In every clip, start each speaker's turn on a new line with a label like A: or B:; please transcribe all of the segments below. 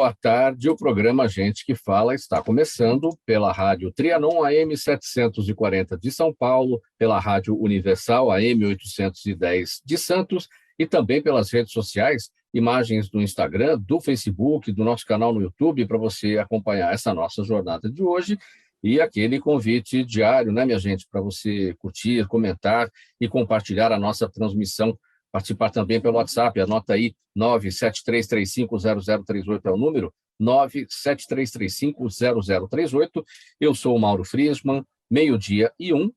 A: boa tarde. O programa Gente que Fala está começando pela Rádio Trianon AM 740 de São Paulo, pela Rádio Universal AM 810 de Santos e também pelas redes sociais, imagens do Instagram, do Facebook, do nosso canal no YouTube, para você acompanhar essa nossa jornada de hoje e aquele convite diário, né, minha gente, para você curtir, comentar e compartilhar a nossa transmissão. Participar também pelo WhatsApp, anota aí, 973350038 é o número, 973350038. Eu sou o Mauro Friesman, 12:01,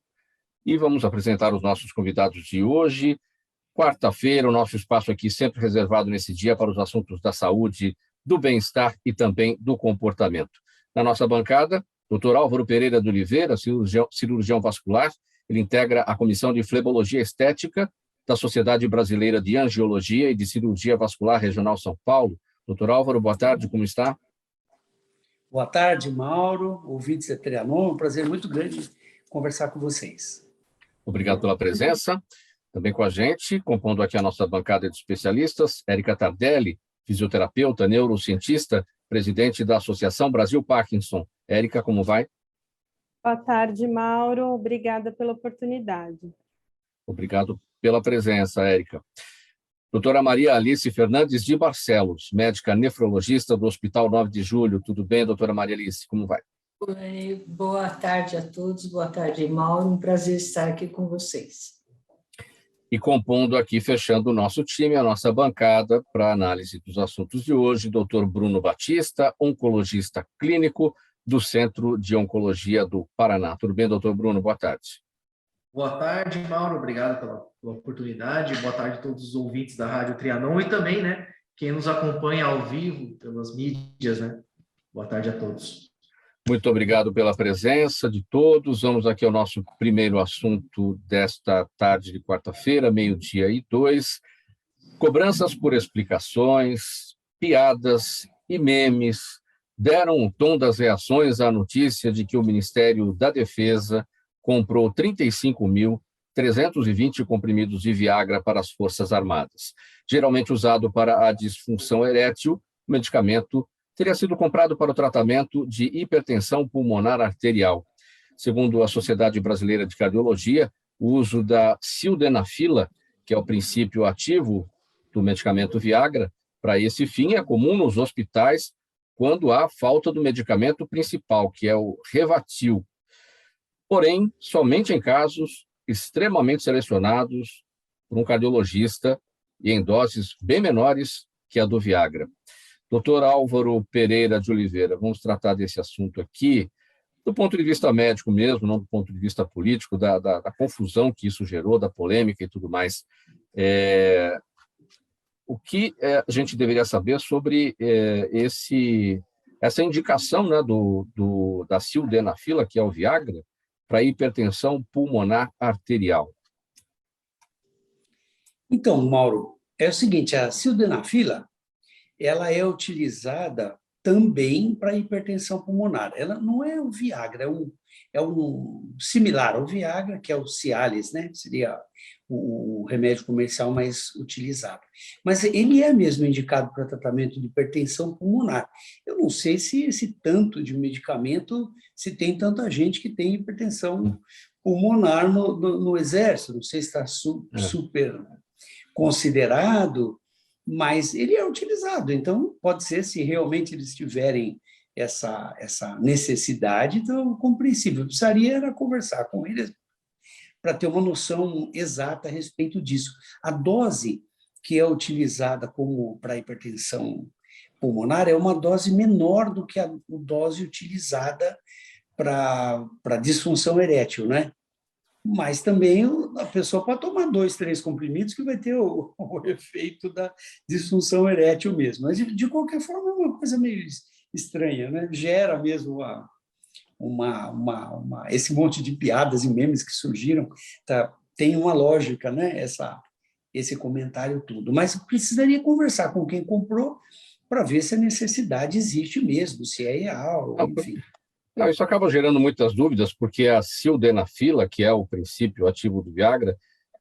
A: e vamos apresentar os nossos convidados de hoje. Quarta-feira, o nosso espaço aqui sempre reservado nesse dia para os assuntos da saúde, do bem-estar e também do comportamento. Na nossa bancada, Dr. Álvaro Pereira de Oliveira, cirurgião vascular, ele integra a Comissão de Flebologia Estética da Sociedade Brasileira de Angiologia e de Cirurgia Vascular Regional São Paulo. Doutor Álvaro, boa tarde, como está?
B: Boa tarde, Mauro, ouvintes da Trianon, é um prazer muito grande conversar com vocês.
A: Obrigado pela presença. Também com a gente, compondo aqui a nossa bancada de especialistas, Érica Tardelli, fisioterapeuta, neurocientista, presidente da Associação Brasil Parkinson. Érica, como vai?
C: Boa tarde, Mauro, obrigada pela oportunidade.
A: Obrigado pela presença, Érica. Doutora Maria Alice Fernandes de Barcelos, médica nefrologista do Hospital 9 de Julho. Tudo bem, doutora Maria Alice? Como vai?
D: Oi, boa tarde a todos, boa tarde, Mauro. Um prazer estar aqui com vocês.
A: E compondo aqui, fechando o nosso time, a nossa bancada para análise dos assuntos de hoje, doutor Bruno Batista, oncologista clínico do Centro de Oncologia do Paraná. Tudo bem, doutor Bruno? Boa tarde.
E: Boa tarde, Mauro. Obrigado pela oportunidade. Boa tarde a todos os ouvintes da Rádio Trianon e também, né, quem nos acompanha ao vivo pelas mídias, né? Boa tarde a todos.
A: Muito obrigado pela presença de todos. Vamos aqui ao nosso primeiro assunto desta tarde de quarta-feira, 12:02. Cobranças por explicações, piadas e memes deram o tom das reações à notícia de que o Ministério da Defesa comprou 35.320 comprimidos de Viagra para as Forças Armadas. Geralmente usado para a disfunção erétil, o medicamento teria sido comprado para o tratamento de hipertensão pulmonar arterial. Segundo a Sociedade Brasileira de Cardiologia, o uso da sildenafila, que é o princípio ativo do medicamento Viagra, para esse fim é comum nos hospitais quando há falta do medicamento principal, que é o Revatil. Porém, somente em casos extremamente selecionados por um cardiologista e em doses bem menores que a do Viagra. Doutor Álvaro Pereira de Oliveira, vamos tratar desse assunto aqui do ponto de vista médico mesmo, não do ponto de vista político, da confusão que isso gerou, da polêmica e tudo mais. O que a gente deveria saber sobre essa indicação, né, da sildenafila, que é o Viagra, para hipertensão pulmonar arterial?
B: Então, Mauro, é o seguinte, a sildenafila, ela é utilizada também para hipertensão pulmonar. Ela não é o Viagra, é um similar ao Viagra, que é o Cialis, né? Seria o remédio comercial mais utilizado. Mas ele é mesmo indicado para tratamento de hipertensão pulmonar. Eu não sei se esse tanto de medicamento, se tem tanta gente que tem hipertensão pulmonar no exército, não sei se está super considerado, mas ele é utilizado. Então, pode ser, se realmente eles tiverem essa necessidade, então, compreensível. Eu precisaria era conversar com eles para ter uma noção exata a respeito disso. A dose que é utilizada como para hipertensão pulmonar é uma dose menor do que a dose utilizada para disfunção erétil, né? Mas também a pessoa pode tomar 2, 3 comprimidos que vai ter o efeito da disfunção erétil mesmo. Mas, de qualquer forma, é uma coisa meio estranha, né? Gera mesmo esse monte de piadas e memes que surgiram, tem uma lógica, né? Esse comentário tudo. Mas precisaria conversar com quem comprou para ver se a necessidade existe mesmo, se é real, enfim.
A: Não, isso acaba gerando muitas dúvidas, porque a sildenafila, que é o princípio ativo do Viagra,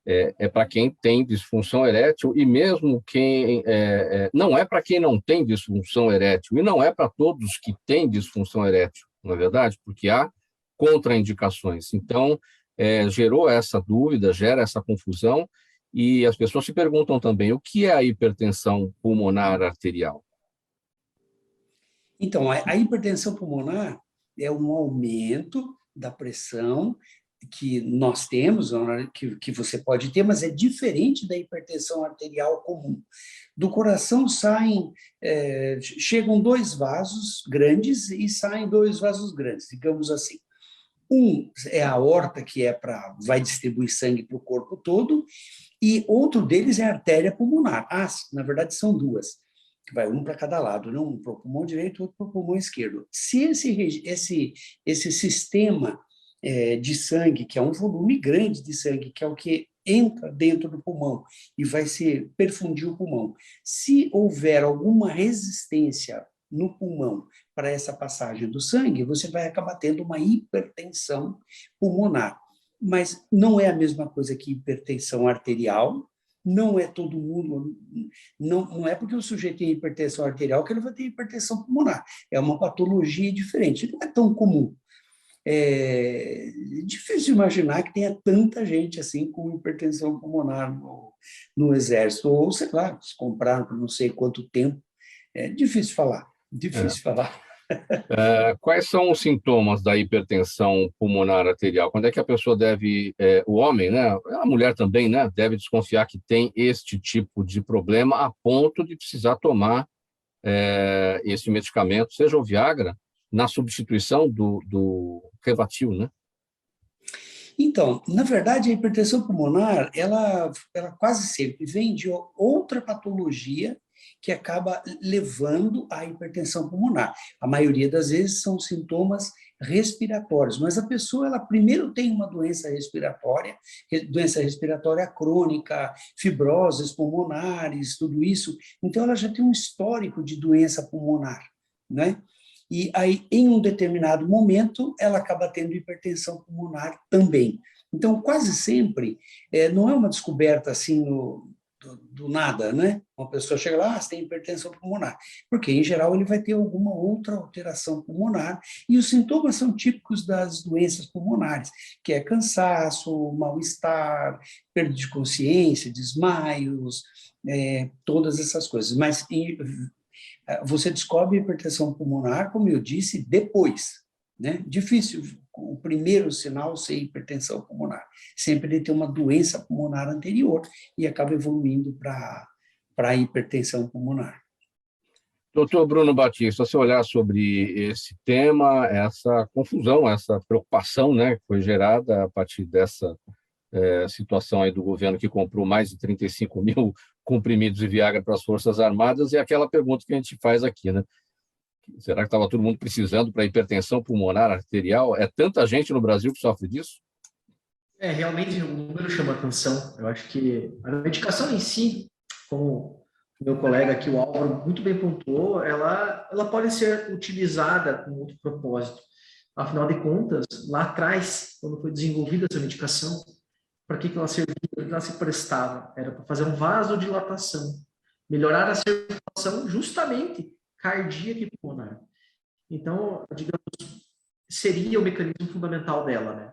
A: é para quem tem disfunção erétil, e mesmo quem não é para quem não tem disfunção erétil, e não é para todos que têm disfunção erétil, não é verdade? Porque há contraindicações. Então, gerou essa dúvida, gera essa confusão, e as pessoas se perguntam também o que é a hipertensão pulmonar arterial.
B: Então, a hipertensão pulmonar é um aumento da pressão que nós temos, que você pode ter, mas é diferente da hipertensão arterial comum. Do coração chegam 2 vasos grandes e saem 2 vasos grandes, digamos assim. Um é a aorta, que vai distribuir sangue para o corpo todo, e outro deles é a artéria pulmonar. Na verdade, são 2. Vai um para cada lado, não um para o pulmão direito, outro para o pulmão esquerdo. Se esse sistema de sangue, que é um volume grande de sangue, que é o que entra dentro do pulmão e vai se perfundir o pulmão, se houver alguma resistência no pulmão para essa passagem do sangue, você vai acabar tendo uma hipertensão pulmonar. Mas não é a mesma coisa que hipertensão arterial, não é todo mundo, não é porque o sujeito tem hipertensão arterial que ele vai ter hipertensão pulmonar. É uma patologia diferente, não é tão comum. É difícil imaginar que tenha tanta gente assim com hipertensão pulmonar no Exército, ou sei lá, se compraram por não sei quanto tempo. É difícil falar,
A: Quais são os sintomas da hipertensão pulmonar arterial? Quando é que a pessoa o homem, né, a mulher também, né, deve desconfiar que tem este tipo de problema a ponto de precisar tomar esse medicamento, seja o Viagra, na substituição do Revatil, né?
B: Então, na verdade, a hipertensão pulmonar, ela quase sempre vem de outra patologia que acaba levando à hipertensão pulmonar. A maioria das vezes são sintomas respiratórios, mas a pessoa, ela primeiro tem uma doença respiratória crônica, fibroses pulmonares, tudo isso, então ela já tem um histórico de doença pulmonar, né? E aí, em um determinado momento, ela acaba tendo hipertensão pulmonar também. Então, quase sempre, não é uma descoberta assim do nada, né? Uma pessoa chega lá, você tem hipertensão pulmonar. Porque, em geral, ele vai ter alguma outra alteração pulmonar, e os sintomas são típicos das doenças pulmonares, que é cansaço, mal-estar, perda de consciência, desmaios, todas essas coisas. Mas você descobre hipertensão pulmonar, como eu disse, depois, né? Difícil o primeiro sinal ser hipertensão pulmonar. Sempre ele tem uma doença pulmonar anterior e acaba evoluindo para a hipertensão pulmonar.
A: Doutor Bruno Batista, se olhar sobre esse tema, essa confusão, essa preocupação, né, que foi gerada a partir dessa situação aí do governo que comprou mais de 35 mil comprimidos de Viagra para as Forças Armadas, e aquela pergunta que a gente faz aqui, né? Será que estava todo mundo precisando para hipertensão pulmonar arterial? É tanta gente no Brasil que sofre disso?
E: Realmente o número chama atenção. Eu acho que a medicação em si, como o meu colega aqui, o Álvaro, muito bem pontuou, ela pode ser utilizada com outro propósito. Afinal de contas, lá atrás, quando foi desenvolvida essa medicação, para que ela servia, para que ela se prestava? Era para fazer um vasodilatação, melhorar a circulação justamente cardíaca e pulmonar. Então, digamos, seria o mecanismo fundamental dela, né?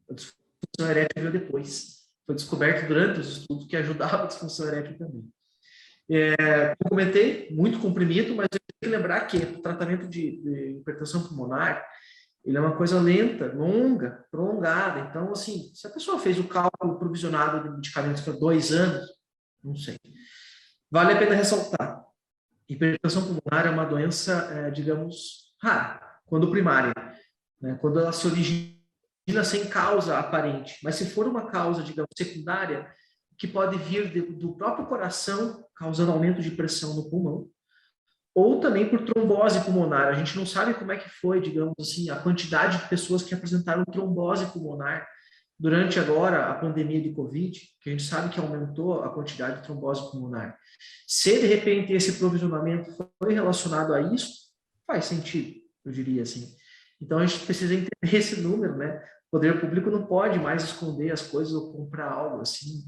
E: A disfunção erétil veio depois. Foi descoberto durante os estudos que ajudava a disfunção erétil também. Como comentei, muito comprimido, mas eu tenho que lembrar que o tratamento de hipertensão pulmonar, ele é uma coisa lenta, longa, prolongada. Então, assim, se a pessoa fez o cálculo provisionado de medicamentos para 2 anos, não sei. Vale a pena ressaltar. Hipertensão pulmonar é uma doença, digamos, rara, quando primária, né? Quando ela se origina sem causa aparente. Mas se for uma causa, digamos, secundária, que pode vir do próprio coração, causando aumento de pressão no pulmão, ou também por trombose pulmonar. A gente não sabe como é que foi, digamos assim, a quantidade de pessoas que apresentaram trombose pulmonar durante agora a pandemia de Covid, que a gente sabe que aumentou a quantidade de trombose pulmonar. Se, de repente, esse provisionamento foi relacionado a isso, faz sentido, eu diria assim. Então, a gente precisa entender esse número, né? poder público não pode mais esconder as coisas ou comprar algo assim,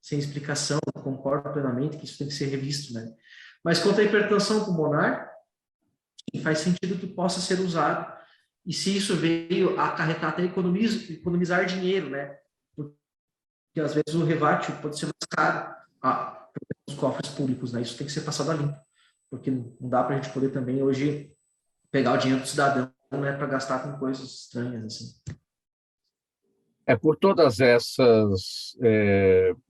E: sem explicação. Eu concordo plenamente que isso tem que ser revisto, né? Mas quanto à hipertensão pulmonar, faz sentido que possa ser usado. E se isso veio a acarretar até economizar dinheiro, né? Porque às vezes o revatio pode ser mais caro para os cofres públicos, né? Isso tem que ser passado a limpo, porque não dá para a gente poder também hoje pegar o dinheiro do cidadão, né, para gastar com coisas estranhas assim.
A: Por todas essas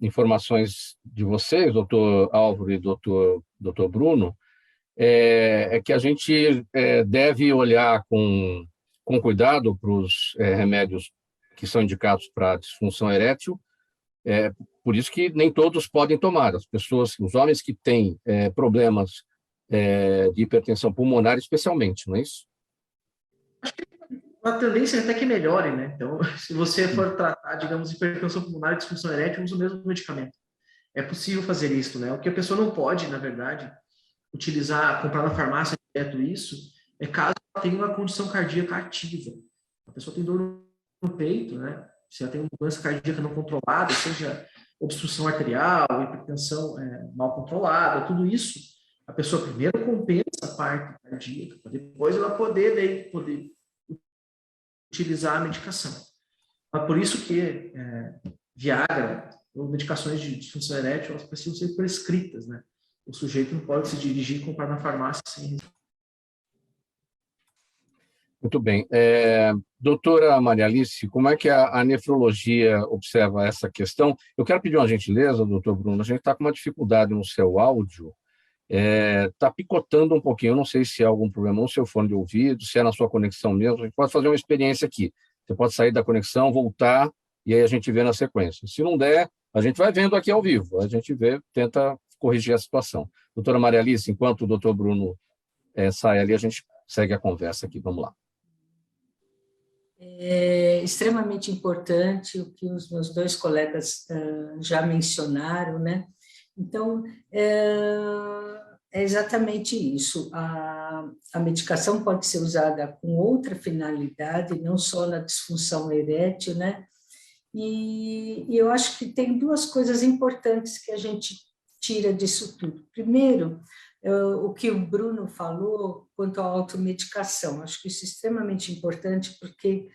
A: informações de vocês, doutor Álvaro e doutor Bruno, é que a gente deve olhar com cuidado para os remédios que são indicados para disfunção erétil. Por isso que nem todos podem tomar. As pessoas, os homens que têm problemas de hipertensão pulmonar, especialmente, não é isso?
E: A tendência é até que melhore, né? Então, se você for tratar, digamos, hipertensão pulmonar e disfunção erétil, usa o mesmo medicamento. É possível fazer isso, né? O que a pessoa não pode, na verdade, comprar na farmácia direto isso, é caso ela tenha uma condição cardíaca ativa. A pessoa tem dor no peito, né? Se ela tem uma doença cardíaca não controlada, seja obstrução arterial, hipertensão mal controlada, tudo isso, a pessoa primeiro compensa a parte cardíaca, para depois ela poder utilizar a medicação. Mas por isso que Viagra ou medicações de disfunção erétil, elas precisam ser prescritas, né? O sujeito não pode se dirigir e comprar na farmácia sem...
A: Muito bem. Doutora Maria Alice, como é que a nefrologia observa essa questão? Eu quero pedir uma gentileza, doutor Bruno, a gente está com uma dificuldade no seu áudio, está picotando um pouquinho, eu não sei se é algum problema no seu fone de ouvido, se é na sua conexão mesmo, a gente pode fazer uma experiência aqui. Você pode sair da conexão, voltar, e aí a gente vê na sequência. Se não der, a gente vai vendo aqui ao vivo, a gente vê, tenta corrigir a situação. Doutora Maria Alice, enquanto o doutor Bruno sai ali, a gente segue a conversa aqui, vamos lá.
D: É extremamente importante o que os meus dois colegas já mencionaram, né? Então, é exatamente isso. A medicação pode ser usada com outra finalidade, não só na disfunção erétil, né? E eu acho que tem duas coisas importantes que a gente tira disso tudo. Primeiro, o que o Bruno falou quanto à automedicação. Acho que isso é extremamente importante porque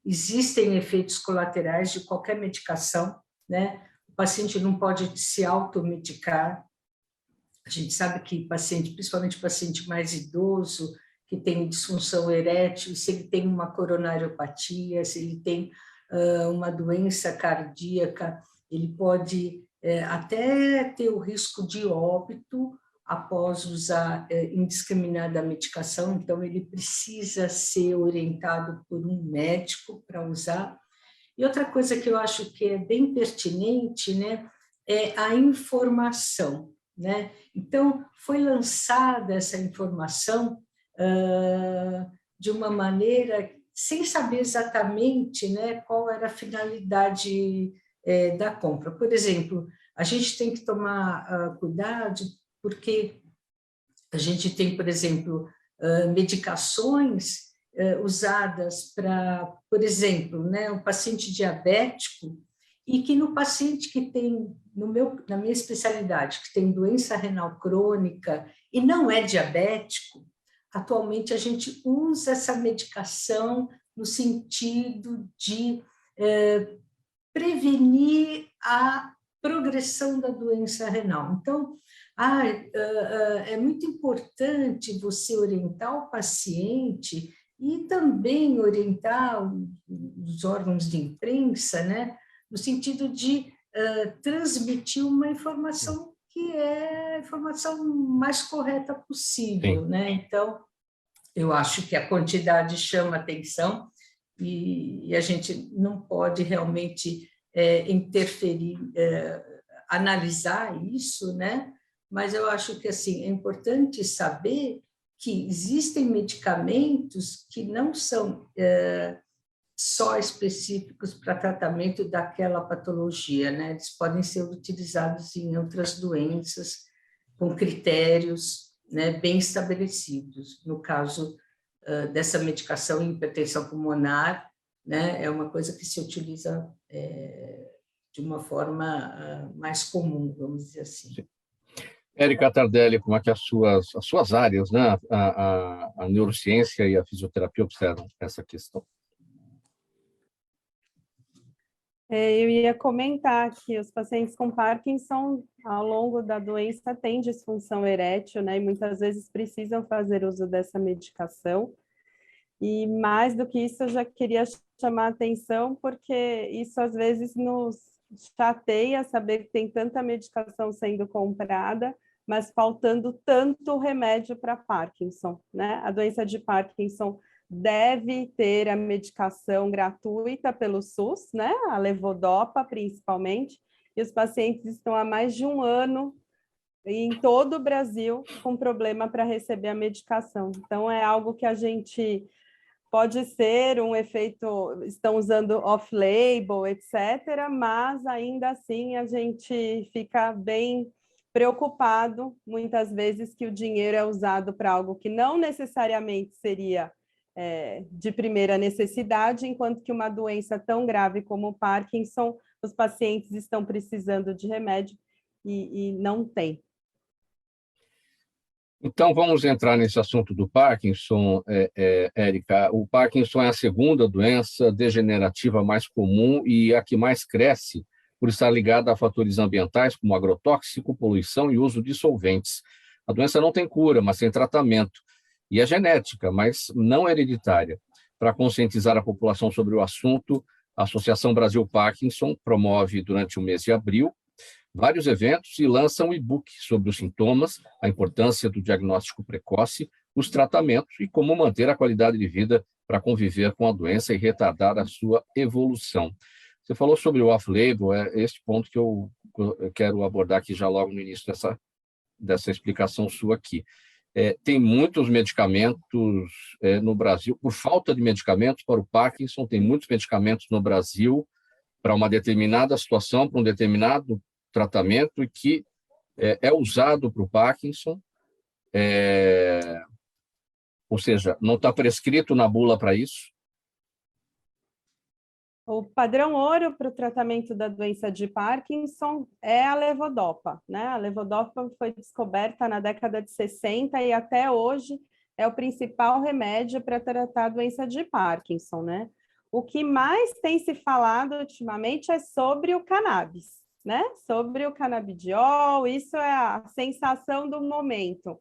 D: existem efeitos colaterais de qualquer medicação, né? O paciente não pode se automedicar. A gente sabe que paciente, principalmente paciente mais idoso, que tem disfunção erétil, se ele tem uma coronariopatia, se ele tem uma doença cardíaca, ele pode até ter o risco de óbito após usar indiscriminada medicação, então ele precisa ser orientado por um médico para usar. E outra coisa que eu acho que é bem pertinente, né, é a informação, né? Então, foi lançada essa informação de uma maneira sem saber exatamente, né, qual era a finalidade da compra. Por exemplo, a gente tem que tomar cuidado porque a gente tem, por exemplo, medicações usadas para, por exemplo, né, um paciente diabético, e que no paciente que tem, na minha especialidade, que tem doença renal crônica e não é diabético, atualmente a gente usa essa medicação no sentido de prevenir a progressão da doença renal. Então, é muito importante você orientar o paciente e também orientar os órgãos de imprensa, né, no sentido de transmitir uma informação que é a informação mais correta possível, né? Então, eu acho que a quantidade chama atenção e a gente não pode realmente interferir, analisar isso, né? Mas eu acho que assim é importante saber que existem medicamentos que não são só específicos para tratamento daquela patologia, né? Eles podem ser utilizados em outras doenças com critérios, né, bem estabelecidos. No caso dessa medicação em hipertensão pulmonar, né? É uma coisa que se utiliza de uma forma mais comum, vamos dizer assim.
A: Érica Tardelli, como é que as suas áreas, né, a neurociência e a fisioterapia observam essa questão?
C: Eu ia comentar que os pacientes com Parkinson, ao longo da doença, têm disfunção erétil, né? E muitas vezes precisam fazer uso dessa medicação. E mais do que isso, eu já queria chamar a atenção, porque isso às vezes nos chateia saber que tem tanta medicação sendo comprada, mas faltando tanto remédio para Parkinson, né? A doença de Parkinson deve ter a medicação gratuita pelo SUS, né? A levodopa, principalmente, e os pacientes estão há mais de um ano em todo o Brasil com problema para receber a medicação. Então, é algo que a gente pode ser um efeito, estão usando off-label, etc., mas ainda assim a gente fica bem preocupado, muitas vezes, que o dinheiro é usado para algo que não necessariamente seria de primeira necessidade, enquanto que uma doença tão grave como o Parkinson, os pacientes estão precisando de remédio e não tem.
A: Então, vamos entrar nesse assunto do Parkinson, Érica. O Parkinson é a segunda doença degenerativa mais comum e a que mais cresce por estar ligada a fatores ambientais como agrotóxico, poluição e uso de solventes. A doença não tem cura, mas tem tratamento. E é genética, mas não hereditária. Para conscientizar a população sobre o assunto, a Associação Brasil Parkinson promove, durante o mês de abril, vários eventos e lança um e-book sobre os sintomas, a importância do diagnóstico precoce, os tratamentos e como manter a qualidade de vida para conviver com a doença e retardar a sua evolução. Você falou sobre o off-label, é este ponto que eu quero abordar aqui já logo no início dessa explicação sua aqui. Tem muitos medicamentos no Brasil, por falta de medicamentos para o Parkinson, tem muitos medicamentos no Brasil para uma determinada situação, para um determinado tratamento, e que é usado para o Parkinson, ou seja, não está prescrito na bula para isso.
C: O padrão ouro para o tratamento da doença de Parkinson é a levodopa, né? A levodopa foi descoberta na década de 60 e até hoje é o principal remédio para tratar a doença de Parkinson, né? O que mais tem se falado ultimamente é sobre o cannabis, né? Sobre o canabidiol, isso é a sensação do momento.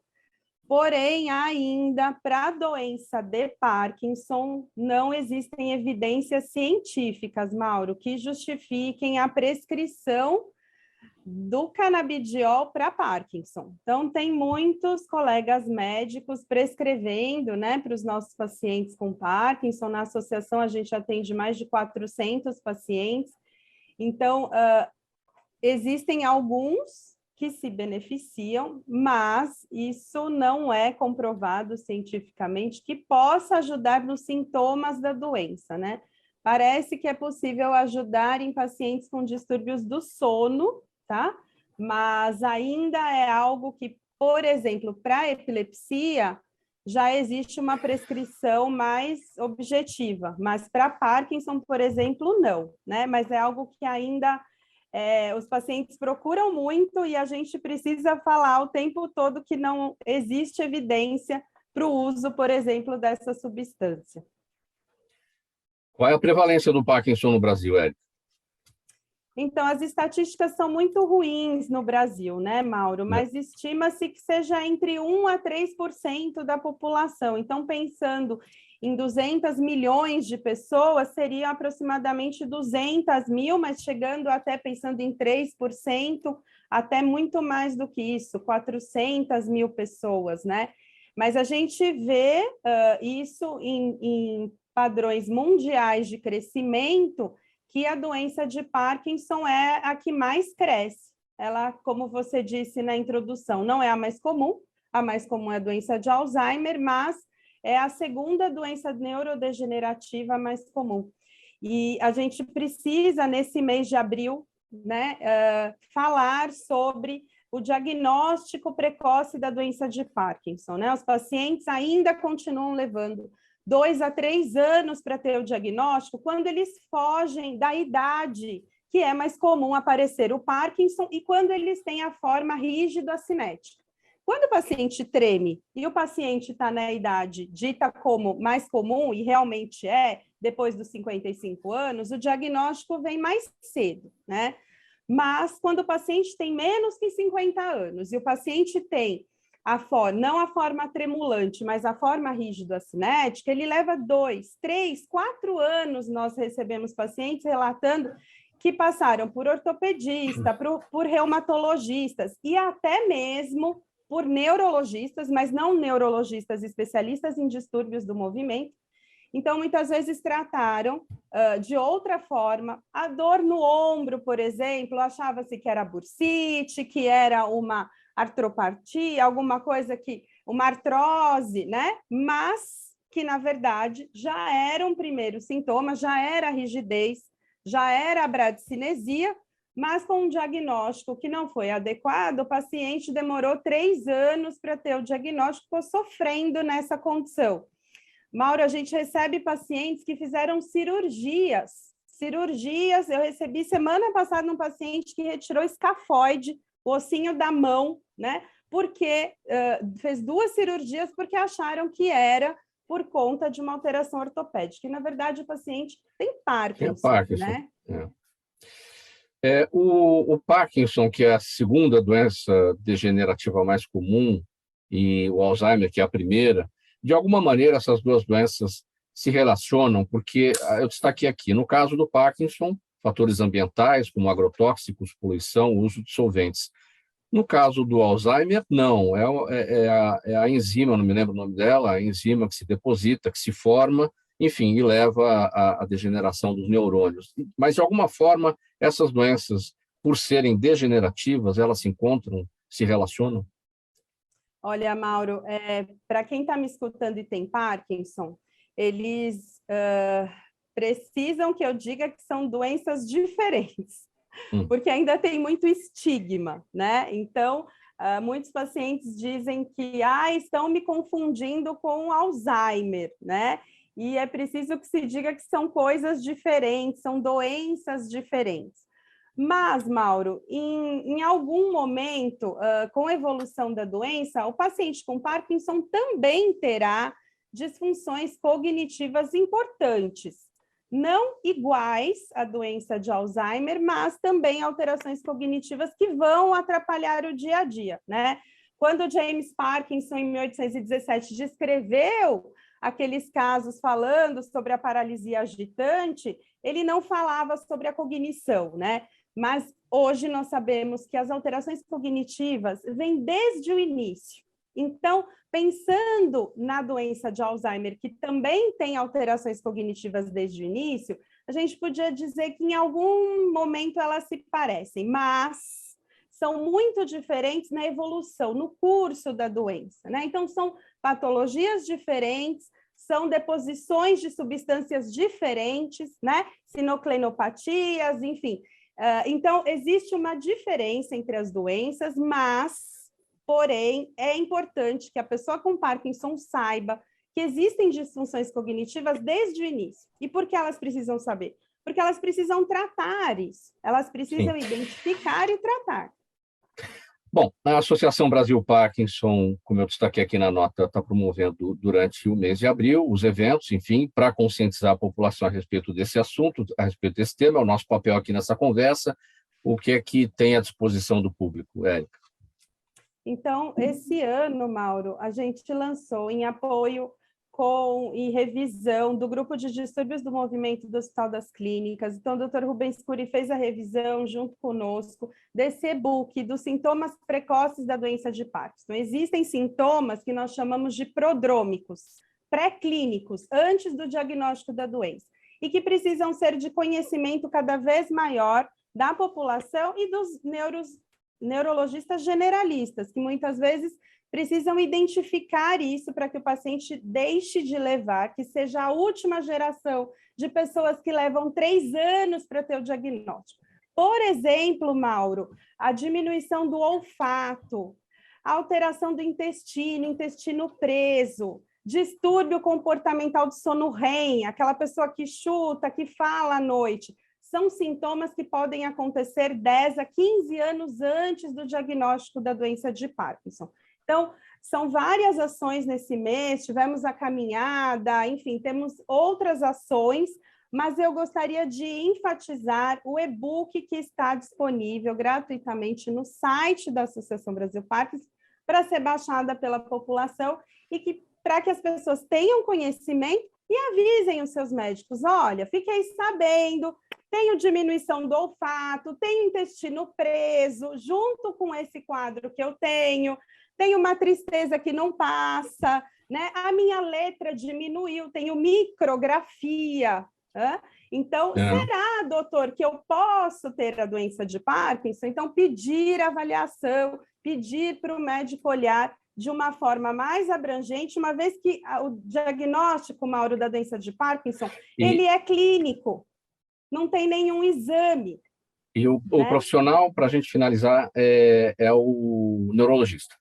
C: Porém, ainda para a doença de Parkinson, não existem evidências científicas, Mauro, que justifiquem a prescrição do canabidiol para Parkinson. Então, tem muitos colegas médicos prescrevendo, né, para os nossos pacientes com Parkinson. Na associação, a gente atende mais de 400 pacientes. Então, existem alguns que se beneficiam, mas isso não é comprovado cientificamente que possa ajudar nos sintomas da doença, né? Parece que é possível ajudar em pacientes com distúrbios do sono, tá? Mas ainda é algo que, por exemplo, para epilepsia, já existe uma prescrição mais objetiva, mas para Parkinson, por exemplo, não, né? Mas é algo que ainda os pacientes procuram muito e a gente precisa falar o tempo todo que não existe evidência para o uso, por exemplo, dessa substância.
A: Qual é a prevalência do Parkinson no Brasil, Érica?
C: Então, as estatísticas são muito ruins no Brasil, né, Mauro? Mas estima-se que seja entre 1% a 3% da população. Então, pensando em 200 milhões de pessoas, seriam aproximadamente 200 mil, mas chegando até, pensando em 3%, até muito mais do que isso, 400 mil pessoas, né? Mas a gente vê isso em padrões mundiais de crescimento, que a doença de Parkinson é a que mais cresce. Ela, como você disse na introdução, não é a mais comum é a doença de Alzheimer, mas é a segunda doença neurodegenerativa mais comum. E a gente precisa, nesse mês de abril, né, falar sobre o diagnóstico precoce da doença de Parkinson, né? Os pacientes ainda continuam levando 2 a 3 anos para ter o diagnóstico, quando eles fogem da idade que é mais comum aparecer o Parkinson e quando eles têm a forma rígido-acinética. Quando o paciente treme e o paciente está na idade dita como mais comum, e realmente é, depois dos 55 anos, o diagnóstico vem mais cedo, né? Mas quando o paciente tem menos que 50 anos e o paciente tem não a forma tremulante, mas a forma rígido-acinética, ele leva 2, 3, 4 anos. Nós recebemos pacientes relatando que passaram por ortopedista, por reumatologistas e até mesmo por neurologistas, mas não neurologistas especialistas em distúrbios do movimento. Então, muitas vezes trataram de outra forma. A dor no ombro, por exemplo, achava-se que era bursite, que era uma artropatia, alguma coisa uma artrose, né? Mas que, na verdade, já era um primeiro sintoma, já era rigidez, já era a bradicinesia, mas com um diagnóstico que não foi adequado, o paciente demorou 3 anos para ter o diagnóstico, ficou sofrendo nessa condição. Mauro, a gente recebe pacientes que fizeram cirurgias. Eu recebi semana passada um paciente que retirou escafoide, o ossinho da mão, né? Porque fez 2 cirurgias porque acharam que era por conta de uma alteração ortopédica. E, na verdade, o paciente tem Parkinson, né?
A: O Parkinson, que é a segunda doença degenerativa mais comum, e o Alzheimer, que é a primeira, de alguma maneira essas duas doenças se relacionam, porque eu destaquei aqui, no caso do Parkinson, fatores ambientais, como agrotóxicos, poluição, uso de solventes. No caso do Alzheimer, não, é a enzima, não me lembro o nome dela, a enzima que se deposita, que se forma, enfim, e leva à degeneração dos neurônios. Mas, de alguma forma, essas doenças, por serem degenerativas, elas se encontram, se relacionam?
C: Olha, Mauro, para quem está me escutando e tem Parkinson, eles precisam que eu diga que são doenças diferentes, porque ainda tem muito estigma, né? Então, muitos pacientes dizem que estão me confundindo com Alzheimer, né? E é preciso que se diga que são coisas diferentes, são doenças diferentes. Mas, Mauro, em algum momento, com a evolução da doença, o paciente com Parkinson também terá disfunções cognitivas importantes, não iguais à doença de Alzheimer, mas também alterações cognitivas que vão atrapalhar o dia a dia, né? Quando James Parkinson, em 1817, descreveu aqueles casos falando sobre a paralisia agitante, ele não falava sobre a cognição, né? Mas hoje nós sabemos que as alterações cognitivas vêm desde o início. Então, pensando na doença de Alzheimer, que também tem alterações cognitivas desde o início, a gente podia dizer que em algum momento elas se parecem, mas são muito diferentes na evolução, no curso da doença, né? Então, são patologias diferentes, são deposições de substâncias diferentes, né? Sinoclenopatias, enfim. Então, existe uma diferença entre as doenças, mas, porém, é importante que a pessoa com Parkinson saiba que existem disfunções cognitivas desde o início. E por que elas precisam saber? Porque elas precisam tratar isso, elas precisam identificar e tratar.
A: Bom, a Associação Brasil Parkinson, como eu destaquei aqui na nota, está promovendo durante o mês de abril os eventos, enfim, para conscientizar a população a respeito desse assunto, a respeito desse tema. É o nosso papel aqui nessa conversa. O que é que tem à disposição do público, Érica?
C: Então, esse ano, Mauro, a gente lançou em apoio e revisão do grupo de distúrbios do movimento do Hospital das Clínicas. Então, o Dr. Rubens Curi fez a revisão junto conosco desse e-book dos sintomas precoces da doença de Parkinson. Existem sintomas que nós chamamos de prodrômicos, pré-clínicos, antes do diagnóstico da doença, e que precisam ser de conhecimento cada vez maior da população e dos neurologistas generalistas, que muitas vezes precisam identificar isso para que o paciente deixe de levar, que seja a última geração de pessoas que levam 3 anos para ter o diagnóstico. Por exemplo, Mauro, a diminuição do olfato, a alteração do intestino preso, Distúrbio comportamental do sono REM, aquela pessoa que chuta, que fala à noite, são sintomas que podem acontecer 10 a 15 anos antes do diagnóstico da doença de Parkinson. Então, são várias ações nesse mês, tivemos a caminhada, enfim, temos outras ações, mas eu gostaria de enfatizar o e-book que está disponível gratuitamente no site da Associação Brasil Parkinson, para ser baixada pela população e para que as pessoas tenham conhecimento e avisem os seus médicos, olha, fiquei sabendo, tenho diminuição do olfato, tenho intestino preso, junto com esse quadro que eu tenho uma tristeza que não passa, né? A minha letra diminuiu, tenho micrografia. Então, será, doutor, que eu posso ter a doença de Parkinson? Então, pedir avaliação, pedir para o médico olhar de uma forma mais abrangente, uma vez que o diagnóstico, Mauro, da doença de Parkinson, ele é clínico, não tem nenhum exame.
A: E o profissional, para a gente finalizar, é o neurologista.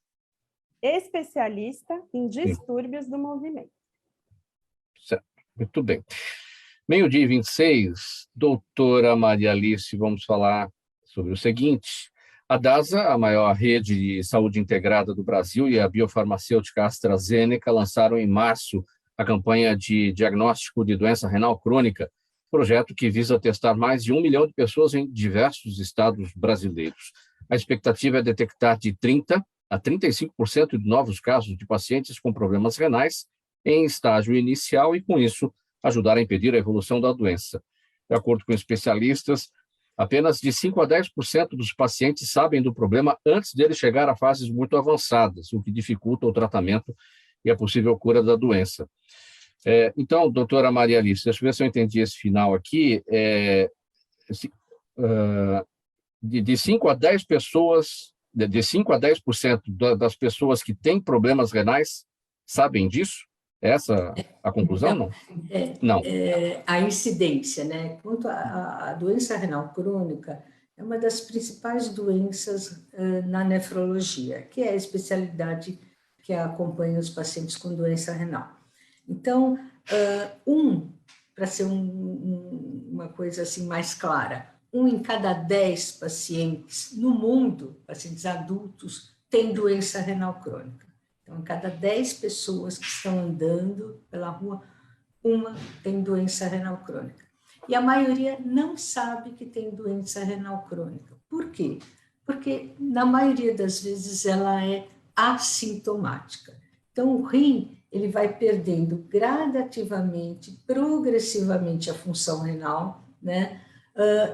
C: Especialista em distúrbios do movimento.
A: Certo, muito bem. 12h26, doutora Maria Alice, vamos falar sobre o seguinte. A DASA, a maior rede de saúde integrada do Brasil, e a biofarmacêutica AstraZeneca lançaram em março a campanha de diagnóstico de doença renal crônica, projeto que visa testar mais de 1 milhão de pessoas em diversos estados brasileiros. A expectativa é detectar de 30% a 35% de novos casos de pacientes com problemas renais em estágio inicial e, com isso, ajudar a impedir a evolução da doença. De acordo com especialistas, apenas de 5% a 10% dos pacientes sabem do problema antes dele chegar a fases muito avançadas, o que dificulta o tratamento e a possível cura da doença. Então, doutora Maria Alice, deixa eu ver se eu entendi esse final aqui. De 5 a 10 pessoas, de 5 a 10% das pessoas que têm problemas renais sabem disso? Essa a conclusão, não?
D: Não. A incidência, né? Quanto à doença renal crônica, é uma das principais doenças na nefrologia, que é a especialidade que acompanha os pacientes com doença renal. Então, para ser uma coisa assim mais clara, 1 em cada 10 pacientes no mundo, pacientes adultos, tem doença renal crônica. Então, cada 10 pessoas que estão andando pela rua, uma tem doença renal crônica. E a maioria não sabe que tem doença renal crônica. Por quê? Porque, na maioria das vezes, ela é assintomática. Então, o rim ele vai perdendo gradativamente, progressivamente a função renal, né?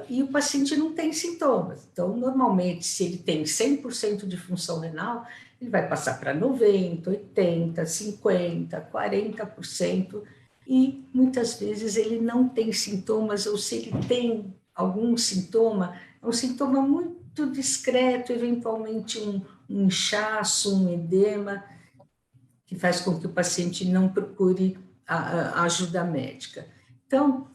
D: E o paciente não tem sintomas. Então, normalmente, se ele tem 100% de função renal, ele vai passar para 90%, 80%, 50%, 40%, e muitas vezes ele não tem sintomas, ou se ele tem algum sintoma, é um sintoma muito discreto, eventualmente um inchaço, um edema, que faz com que o paciente não procure a ajuda médica. Então,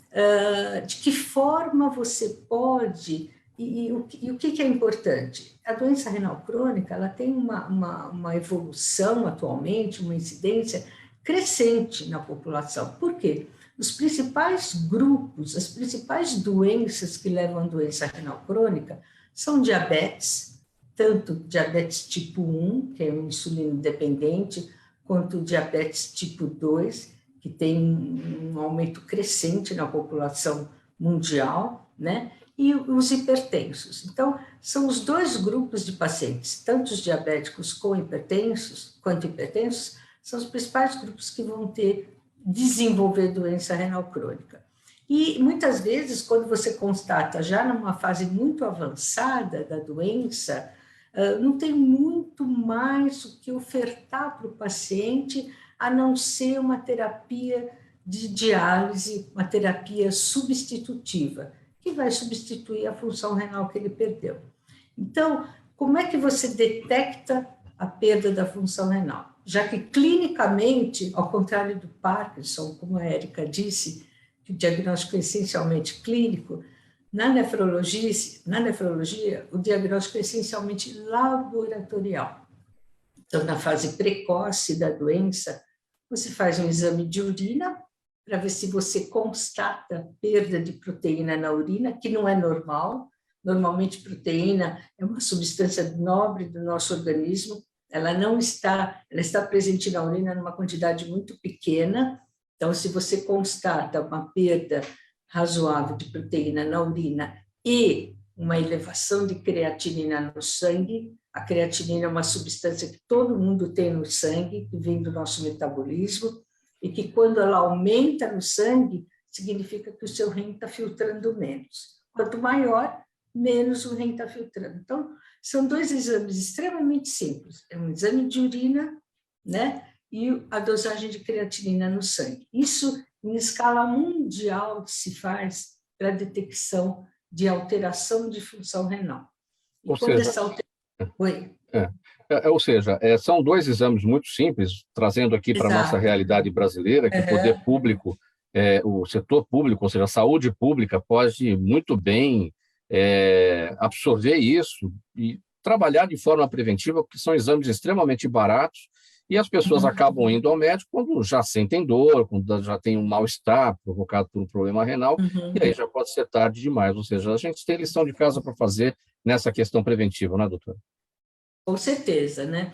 D: de que forma você pode... E o que é importante? A doença renal crônica ela tem uma evolução atualmente, uma incidência crescente na população. Por quê? Os principais grupos, as principais doenças que levam à doença renal crônica são diabetes, tanto diabetes tipo 1, que é um insulino dependente, quanto diabetes tipo 2, que tem um aumento crescente na população mundial, né? E os hipertensos. Então, são os dois grupos de pacientes, tanto os diabéticos com hipertensos, quanto hipertensos, são os principais grupos que vão desenvolver doença renal crônica. E, muitas vezes, quando você constata já numa fase muito avançada da doença, não tem muito mais o que ofertar para o paciente, a não ser uma terapia de diálise, uma terapia substitutiva, que vai substituir a função renal que ele perdeu. Então, como é que você detecta a perda da função renal? Já que clinicamente, ao contrário do Parkinson, como a Érica disse, que o diagnóstico é essencialmente clínico, na nefrologia, o diagnóstico é essencialmente laboratorial. Então, na fase precoce da doença, você faz um exame de urina para ver se você constata perda de proteína na urina, que não é normal. Normalmente, proteína é uma substância nobre do nosso organismo, ela está presente na urina numa quantidade muito pequena. Então, se você constata uma perda razoável de proteína na urina e uma elevação de creatinina no sangue, a creatinina é uma substância que todo mundo tem no sangue, que vem do nosso metabolismo, e que quando ela aumenta no sangue, significa que o seu rim está filtrando menos. Quanto maior, menos o rim está filtrando. Então, são dois exames extremamente simples. É um exame de urina, né? E a dosagem de creatinina no sangue. Isso, em escala mundial, se faz para a detecção de alteração de função renal. E
A: Ou
D: quando
A: seja,
D: essa alteração... Oi.
A: Ou seja, são dois exames muito simples, trazendo aqui para a nossa realidade brasileira, que o poder público, o setor público, ou seja, a saúde pública, pode muito bem absorver isso e trabalhar de forma preventiva, porque são exames extremamente baratos, e as pessoas acabam indo ao médico quando já sentem dor, quando já tem um mal-estar provocado por um problema renal, e aí já pode ser tarde demais. Ou seja, a gente tem lição de casa para fazer nessa questão preventiva, não é, doutora?
D: Com certeza, né?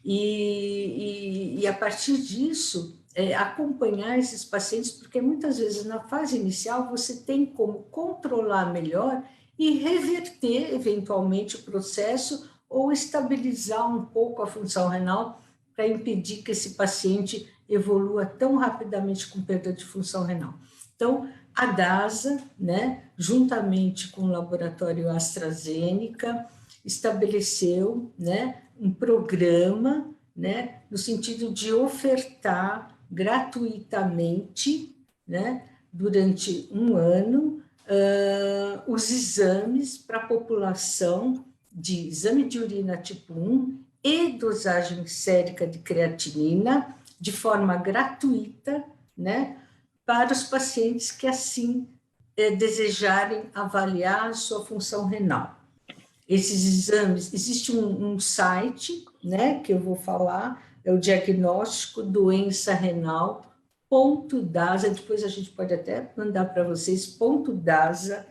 D: E a partir disso, acompanhar esses pacientes, porque muitas vezes na fase inicial você tem como controlar melhor e reverter eventualmente o processo ou estabilizar um pouco a função renal para impedir que esse paciente evolua tão rapidamente com perda de função renal. Então, a DASA, né, juntamente com o laboratório AstraZeneca, estabeleceu, né, um programa, né, no sentido de ofertar gratuitamente, né, durante um ano, os exames para a população de exame de urina tipo 1 e dosagem sérica de creatinina de forma gratuita, né, para os pacientes que assim desejarem avaliar a sua função renal. Esses exames, existe um site, né, que eu vou falar, é o diagnóstico doença renal.dasa, depois a gente pode até mandar para vocês, .dasa.com.br.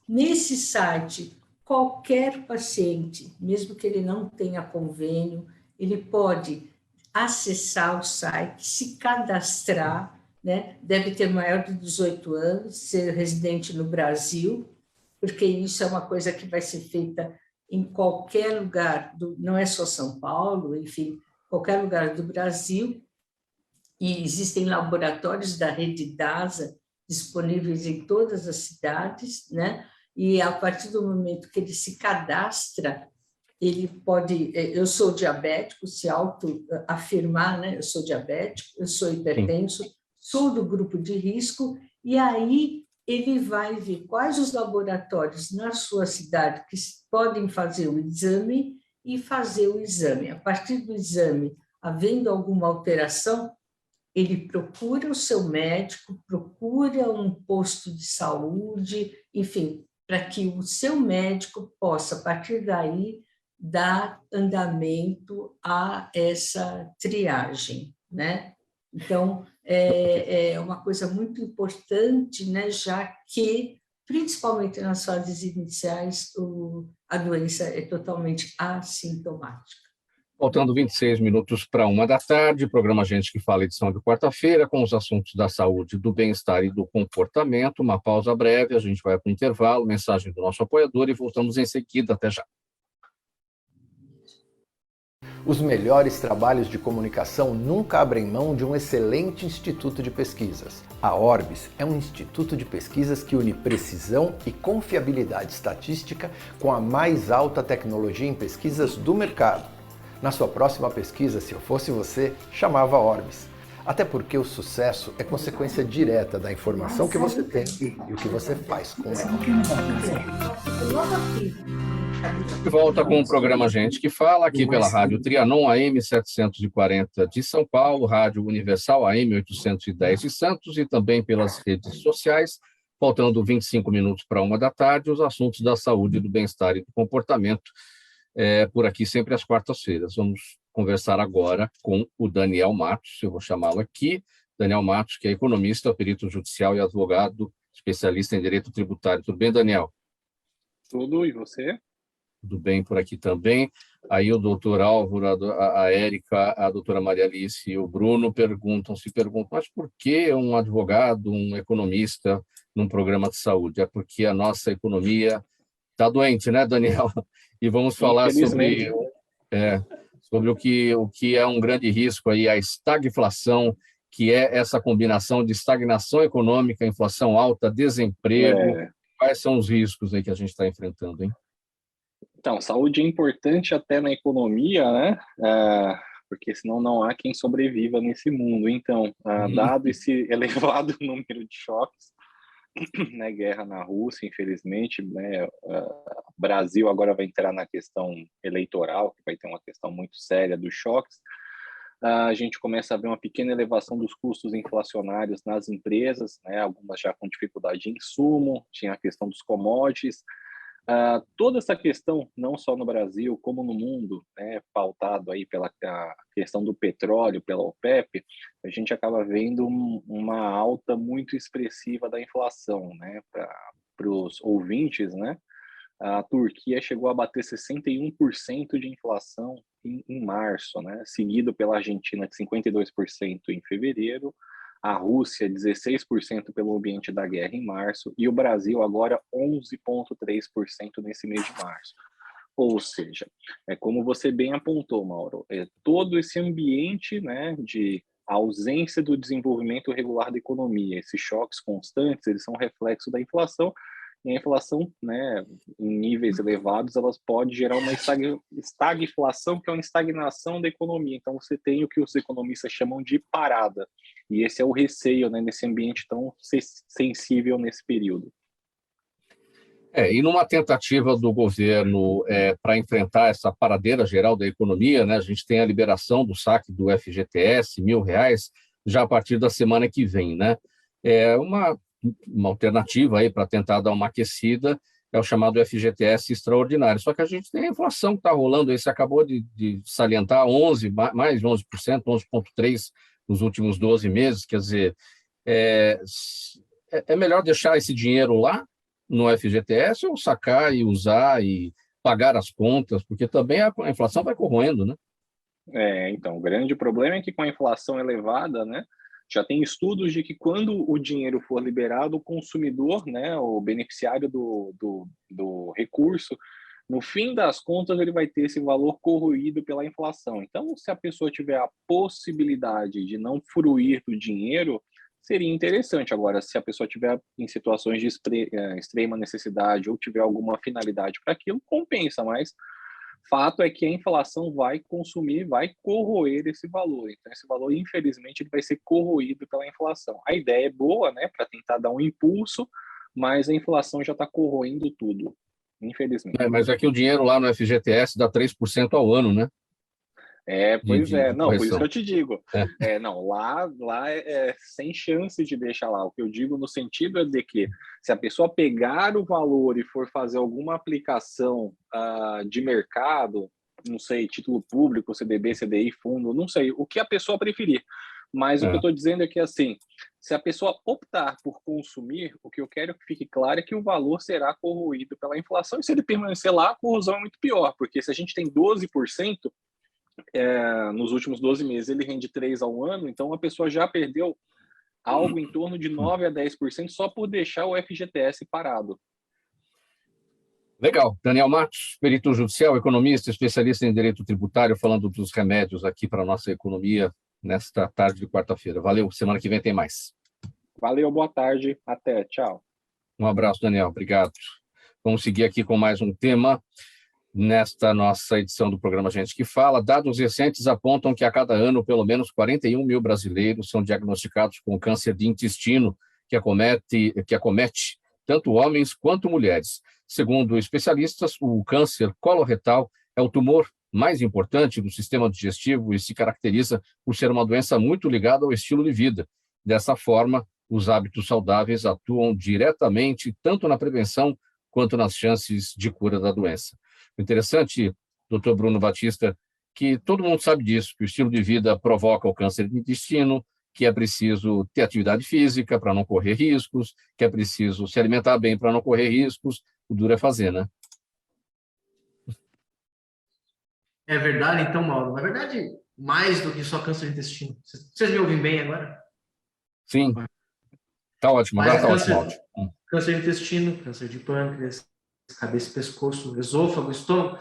D: Nesse site, qualquer paciente, mesmo que ele não tenha convênio, ele pode acessar o site, se cadastrar, né, deve ter maior de 18 anos, ser residente no Brasil, porque isso é uma coisa que vai ser feita em qualquer lugar, não é só São Paulo, enfim, qualquer lugar do Brasil, e existem laboratórios da rede DASA disponíveis em todas as cidades, né? E a partir do momento que ele se cadastra, ele pode... Eu sou diabético, se autoafirmar, né? Eu sou diabético, eu sou hipertenso, sou do grupo de risco, e aí ele vai ver quais os laboratórios na sua cidade que podem fazer o exame e fazer o exame. A partir do exame, havendo alguma alteração, ele procura o seu médico, procura um posto de saúde, enfim, para que o seu médico possa, a partir daí, dar andamento a essa triagem, né? Então, é uma coisa muito importante, né, já que, principalmente nas fases iniciais, a doença é totalmente assintomática.
A: Faltando 26 minutos para 1 da tarde, programa Gente que Fala, edição de quarta-feira, com os assuntos da saúde, do bem-estar e do comportamento. Uma pausa breve, a gente vai para o intervalo, mensagem do nosso apoiador e voltamos em seguida. Até já.
F: Os melhores trabalhos de comunicação nunca abrem mão de um excelente instituto de pesquisas. A Orbis é um instituto de pesquisas que une precisão e confiabilidade estatística com a mais alta tecnologia em pesquisas do mercado. Na sua próxima pesquisa, se eu fosse você, chamava Orbis. Até porque o sucesso é consequência direta da informação que você tem e o que você faz com ela.
A: De volta com o programa Gente que Fala, aqui pela Rádio Trianon AM 740 de São Paulo, Rádio Universal AM 810 de Santos e também pelas redes sociais. Faltando 25 minutos para 1 da tarde, os assuntos da saúde, do bem-estar e do comportamento, por aqui sempre às quartas-feiras. Vamos conversar agora com o Daniel Matos, eu vou chamá-lo aqui. Daniel Matos, que é economista, perito judicial e advogado, especialista em direito tributário. Tudo bem, Daniel?
G: Tudo, e você?
A: Tudo bem por aqui também. Aí o doutor Álvaro, a Érica, a doutora Maria Alice e o Bruno perguntam, mas por que um advogado, um economista num programa de saúde? É porque a nossa economia está doente, né, Daniel? E vamos falar sobre o que é um grande risco aí, a estagflação, que é essa combinação de estagnação econômica, inflação alta, desemprego. Quais são os riscos aí que a gente está enfrentando, hein?
G: Então, saúde é importante até na economia, né? Porque senão não há quem sobreviva nesse mundo. Então, dado esse elevado número de choques, né, guerra na Rússia, infelizmente, né, o Brasil agora vai entrar na questão eleitoral, que vai ter uma questão muito séria dos choques. A gente começa a ver uma pequena elevação dos custos inflacionários nas empresas, né, algumas já com dificuldade de insumo, tinha a questão dos commodities. Toda essa questão, não só no Brasil, como no mundo, né, pautado aí pela questão do petróleo, pela OPEP, a gente acaba vendo uma alta muito expressiva da inflação, né, para os ouvintes, né, a Turquia chegou a bater 61% de inflação em março, né, seguido pela Argentina de 52% em fevereiro, a Rússia 16% pelo ambiente da guerra em março e o Brasil agora 11,3% nesse mês de março. Ou seja, é como você bem apontou, Mauro, todo esse ambiente, né, de ausência do desenvolvimento regular da economia, esses choques constantes, eles são reflexo da inflação, e a inflação, né, em níveis elevados, elas pode gerar uma estagflação, que é uma estagnação da economia. Então, você tem o que os economistas chamam de parada. E esse é o receio, né, nesse ambiente tão sensível nesse período.
A: E numa tentativa do governo para enfrentar essa paradeira geral da economia, né, a gente tem a liberação do saque do FGTS, R$ 1.000, já a partir da semana que vem, né? Uma alternativa aí para tentar dar uma aquecida é o chamado FGTS extraordinário. Só que a gente tem a inflação que está rolando aí, você acabou de salientar, mais de 11%, 11,3% nos últimos 12 meses, quer dizer, é melhor deixar esse dinheiro lá no FGTS ou sacar e usar e pagar as contas, porque também a inflação vai corroendo, né?
G: Então, o grande problema é que com a inflação elevada, né, já tem estudos de que quando o dinheiro for liberado, o consumidor, né, o beneficiário do recurso, no fim das contas, ele vai ter esse valor corroído pela inflação. Então, se a pessoa tiver a possibilidade de não fruir do dinheiro, seria interessante. Agora, se a pessoa tiver em situações de extrema necessidade ou tiver alguma finalidade para aquilo, compensa, mas fato é que a inflação vai consumir, vai corroer esse valor. Então, esse valor, infelizmente, ele vai ser corroído pela inflação. A ideia é boa, né, para tentar dar um impulso, mas a inflação já está corroendo tudo, infelizmente.
A: Mas aqui o dinheiro lá no FGTS dá 3% ao ano, né?
G: Pois é. Não,
A: correção.
G: por isso que eu te digo. Não, lá é sem chance de deixar lá. O que eu digo no sentido é de que se a pessoa pegar o valor e for fazer alguma aplicação de mercado, não sei, título público, CDB, CDI, fundo, não sei, o que a pessoa preferir. Mas o que eu estou dizendo é que, assim, se a pessoa optar por consumir, o que eu quero que fique claro é que o valor será corroído pela inflação. E se ele permanecer lá, a corrosão é muito pior, porque se a gente tem 12%, nos últimos 12 meses ele rende 3% ao ano, então a pessoa já perdeu algo em torno de 9% a 10% só por deixar o FGTS parado.
A: Legal. Daniel Matos, perito judicial, economista, especialista em direito tributário, falando dos remédios aqui para a nossa economia nesta tarde de quarta-feira. Valeu, semana que vem tem mais.
G: Valeu, boa tarde, até, tchau.
A: Um abraço, Daniel, obrigado. Vamos seguir aqui com mais um tema. Nesta nossa edição do programa Gente que Fala, dados recentes apontam que a cada ano, pelo menos 41 mil brasileiros são diagnosticados com câncer de intestino, que acomete tanto homens quanto mulheres. Segundo especialistas, o câncer coloretal é o tumor mais importante do sistema digestivo e se caracteriza por ser uma doença muito ligada ao estilo de vida. Dessa forma, os hábitos saudáveis atuam diretamente tanto na prevenção quanto nas chances de cura da doença. O interessante, doutor Bruno Batista, que todo mundo sabe disso, que o estilo de vida provoca o câncer de intestino, que é preciso ter atividade física para não correr riscos, que é preciso se alimentar bem para não correr riscos. O duro é fazer, né?
E: É verdade, então, Mauro. Na verdade, mais do que só câncer de intestino. Vocês me ouvem bem agora?
A: Sim. Tá ótimo, agora tá ótimo, áudio.
E: Câncer de intestino, câncer de pâncreas, cabeça e pescoço, esôfago, estômago.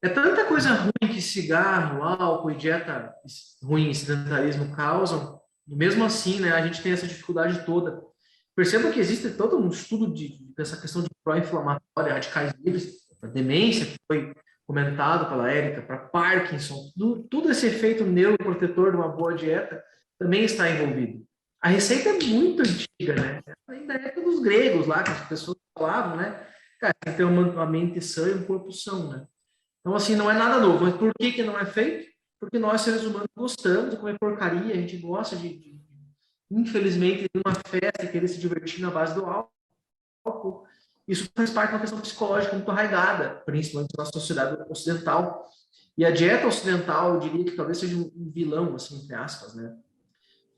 E: É tanta coisa ruim que cigarro, álcool e dieta ruim e sedentarismo causam, e mesmo assim, né, a gente tem essa dificuldade toda. Perceba que existe todo um estudo dessa questão de pró-inflamatória, radicais livres, para demência, que foi comentado pela Érica, para Parkinson, tudo esse efeito neuroprotetor de uma boa dieta também está envolvido. A receita é muito antiga, né? Ainda é dos gregos lá, que as pessoas falavam, né? Cara, tem que ter uma mente sã e um corpo são, né? Então, assim, não é nada novo. Mas por que não é feito? Porque nós, seres humanos, gostamos de comer porcaria, a gente gosta infelizmente, de uma festa e querer se divertir na base do álcool. Isso faz parte de uma questão psicológica muito arraigada, principalmente na sociedade ocidental. E a dieta ocidental, eu diria que talvez seja um vilão, assim, entre aspas, né?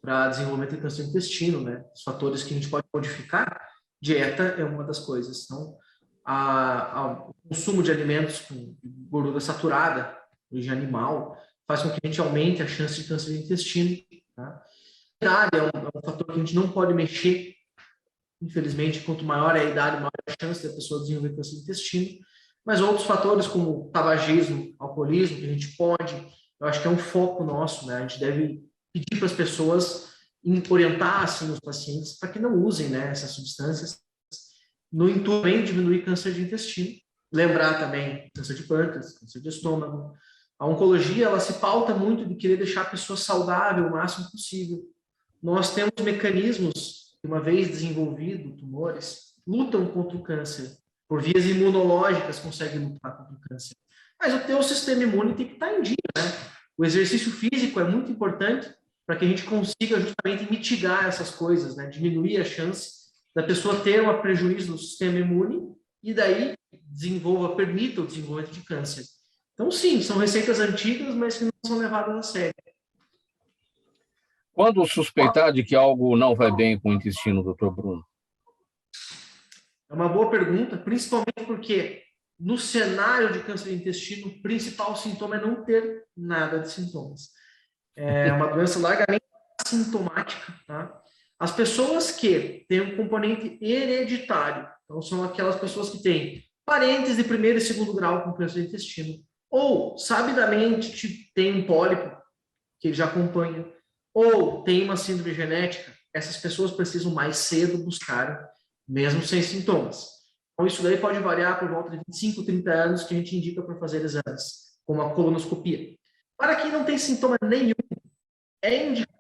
E: Para desenvolvimento de câncer do intestino, né? Os fatores que a gente pode modificar, dieta é uma das coisas. Então, o consumo de alimentos com gordura saturada, origem animal, faz com que a gente aumente a chance de câncer do intestino. Tá? A idade é um fator que a gente não pode mexer. Infelizmente, quanto maior é a idade, maior é a chance da pessoa desenvolver câncer do intestino. Mas outros fatores, como tabagismo, alcoolismo, que a gente pode, eu acho que é um foco nosso, né? A gente deve pedir para as pessoas orientar assim, os pacientes para que não usem, né, essas substâncias no intuito de diminuir câncer de intestino. Lembrar também câncer de pâncreas, câncer de estômago. A oncologia, ela se pauta muito de querer deixar a pessoa saudável o máximo possível. Nós temos mecanismos, uma vez desenvolvidos, tumores, lutam contra o câncer. Por vias imunológicas conseguem lutar contra o câncer. Mas o teu sistema imune tem que estar em dia, né? O exercício físico é muito importante para que a gente consiga justamente mitigar essas coisas, né? Diminuir a chance da pessoa ter um prejuízo no sistema imune e daí permita o desenvolvimento de câncer. Então, sim, são receitas antigas, mas que não são levadas a sério.
A: Quando suspeitar de que algo não vai bem com o intestino, doutor Bruno?
E: É uma boa pergunta, principalmente porque no cenário de câncer de intestino, o principal sintoma é não ter nada de sintomas. É uma doença largamente assintomática, tá? As pessoas que têm um componente hereditário, então são aquelas pessoas que têm parentes de primeiro e segundo grau com câncer de intestino, ou sabidamente tem um pólipo que já acompanha, ou tem uma síndrome genética, essas pessoas precisam mais cedo buscar, mesmo sem sintomas. Então isso daí pode variar por volta de 25, 30 anos que a gente indica para fazer exames, como a colonoscopia. Para quem não tem sintoma nenhum, é indicado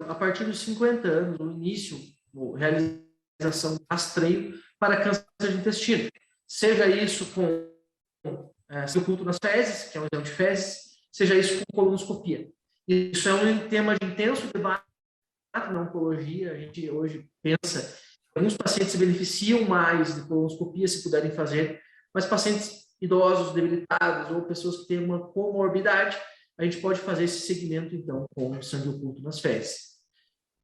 E: a partir dos 50 anos, o início, a realização do rastreio para câncer de intestino. Seja isso com oculto nas fezes, que é um exame de fezes, seja isso com colonoscopia. Isso é um tema de intenso debate na oncologia. A gente hoje pensa que alguns pacientes se beneficiam mais de colonoscopia se puderem fazer, mas pacientes idosos, debilitados ou pessoas que têm uma comorbidade, a gente pode fazer esse segmento, então, com sangue oculto nas fezes.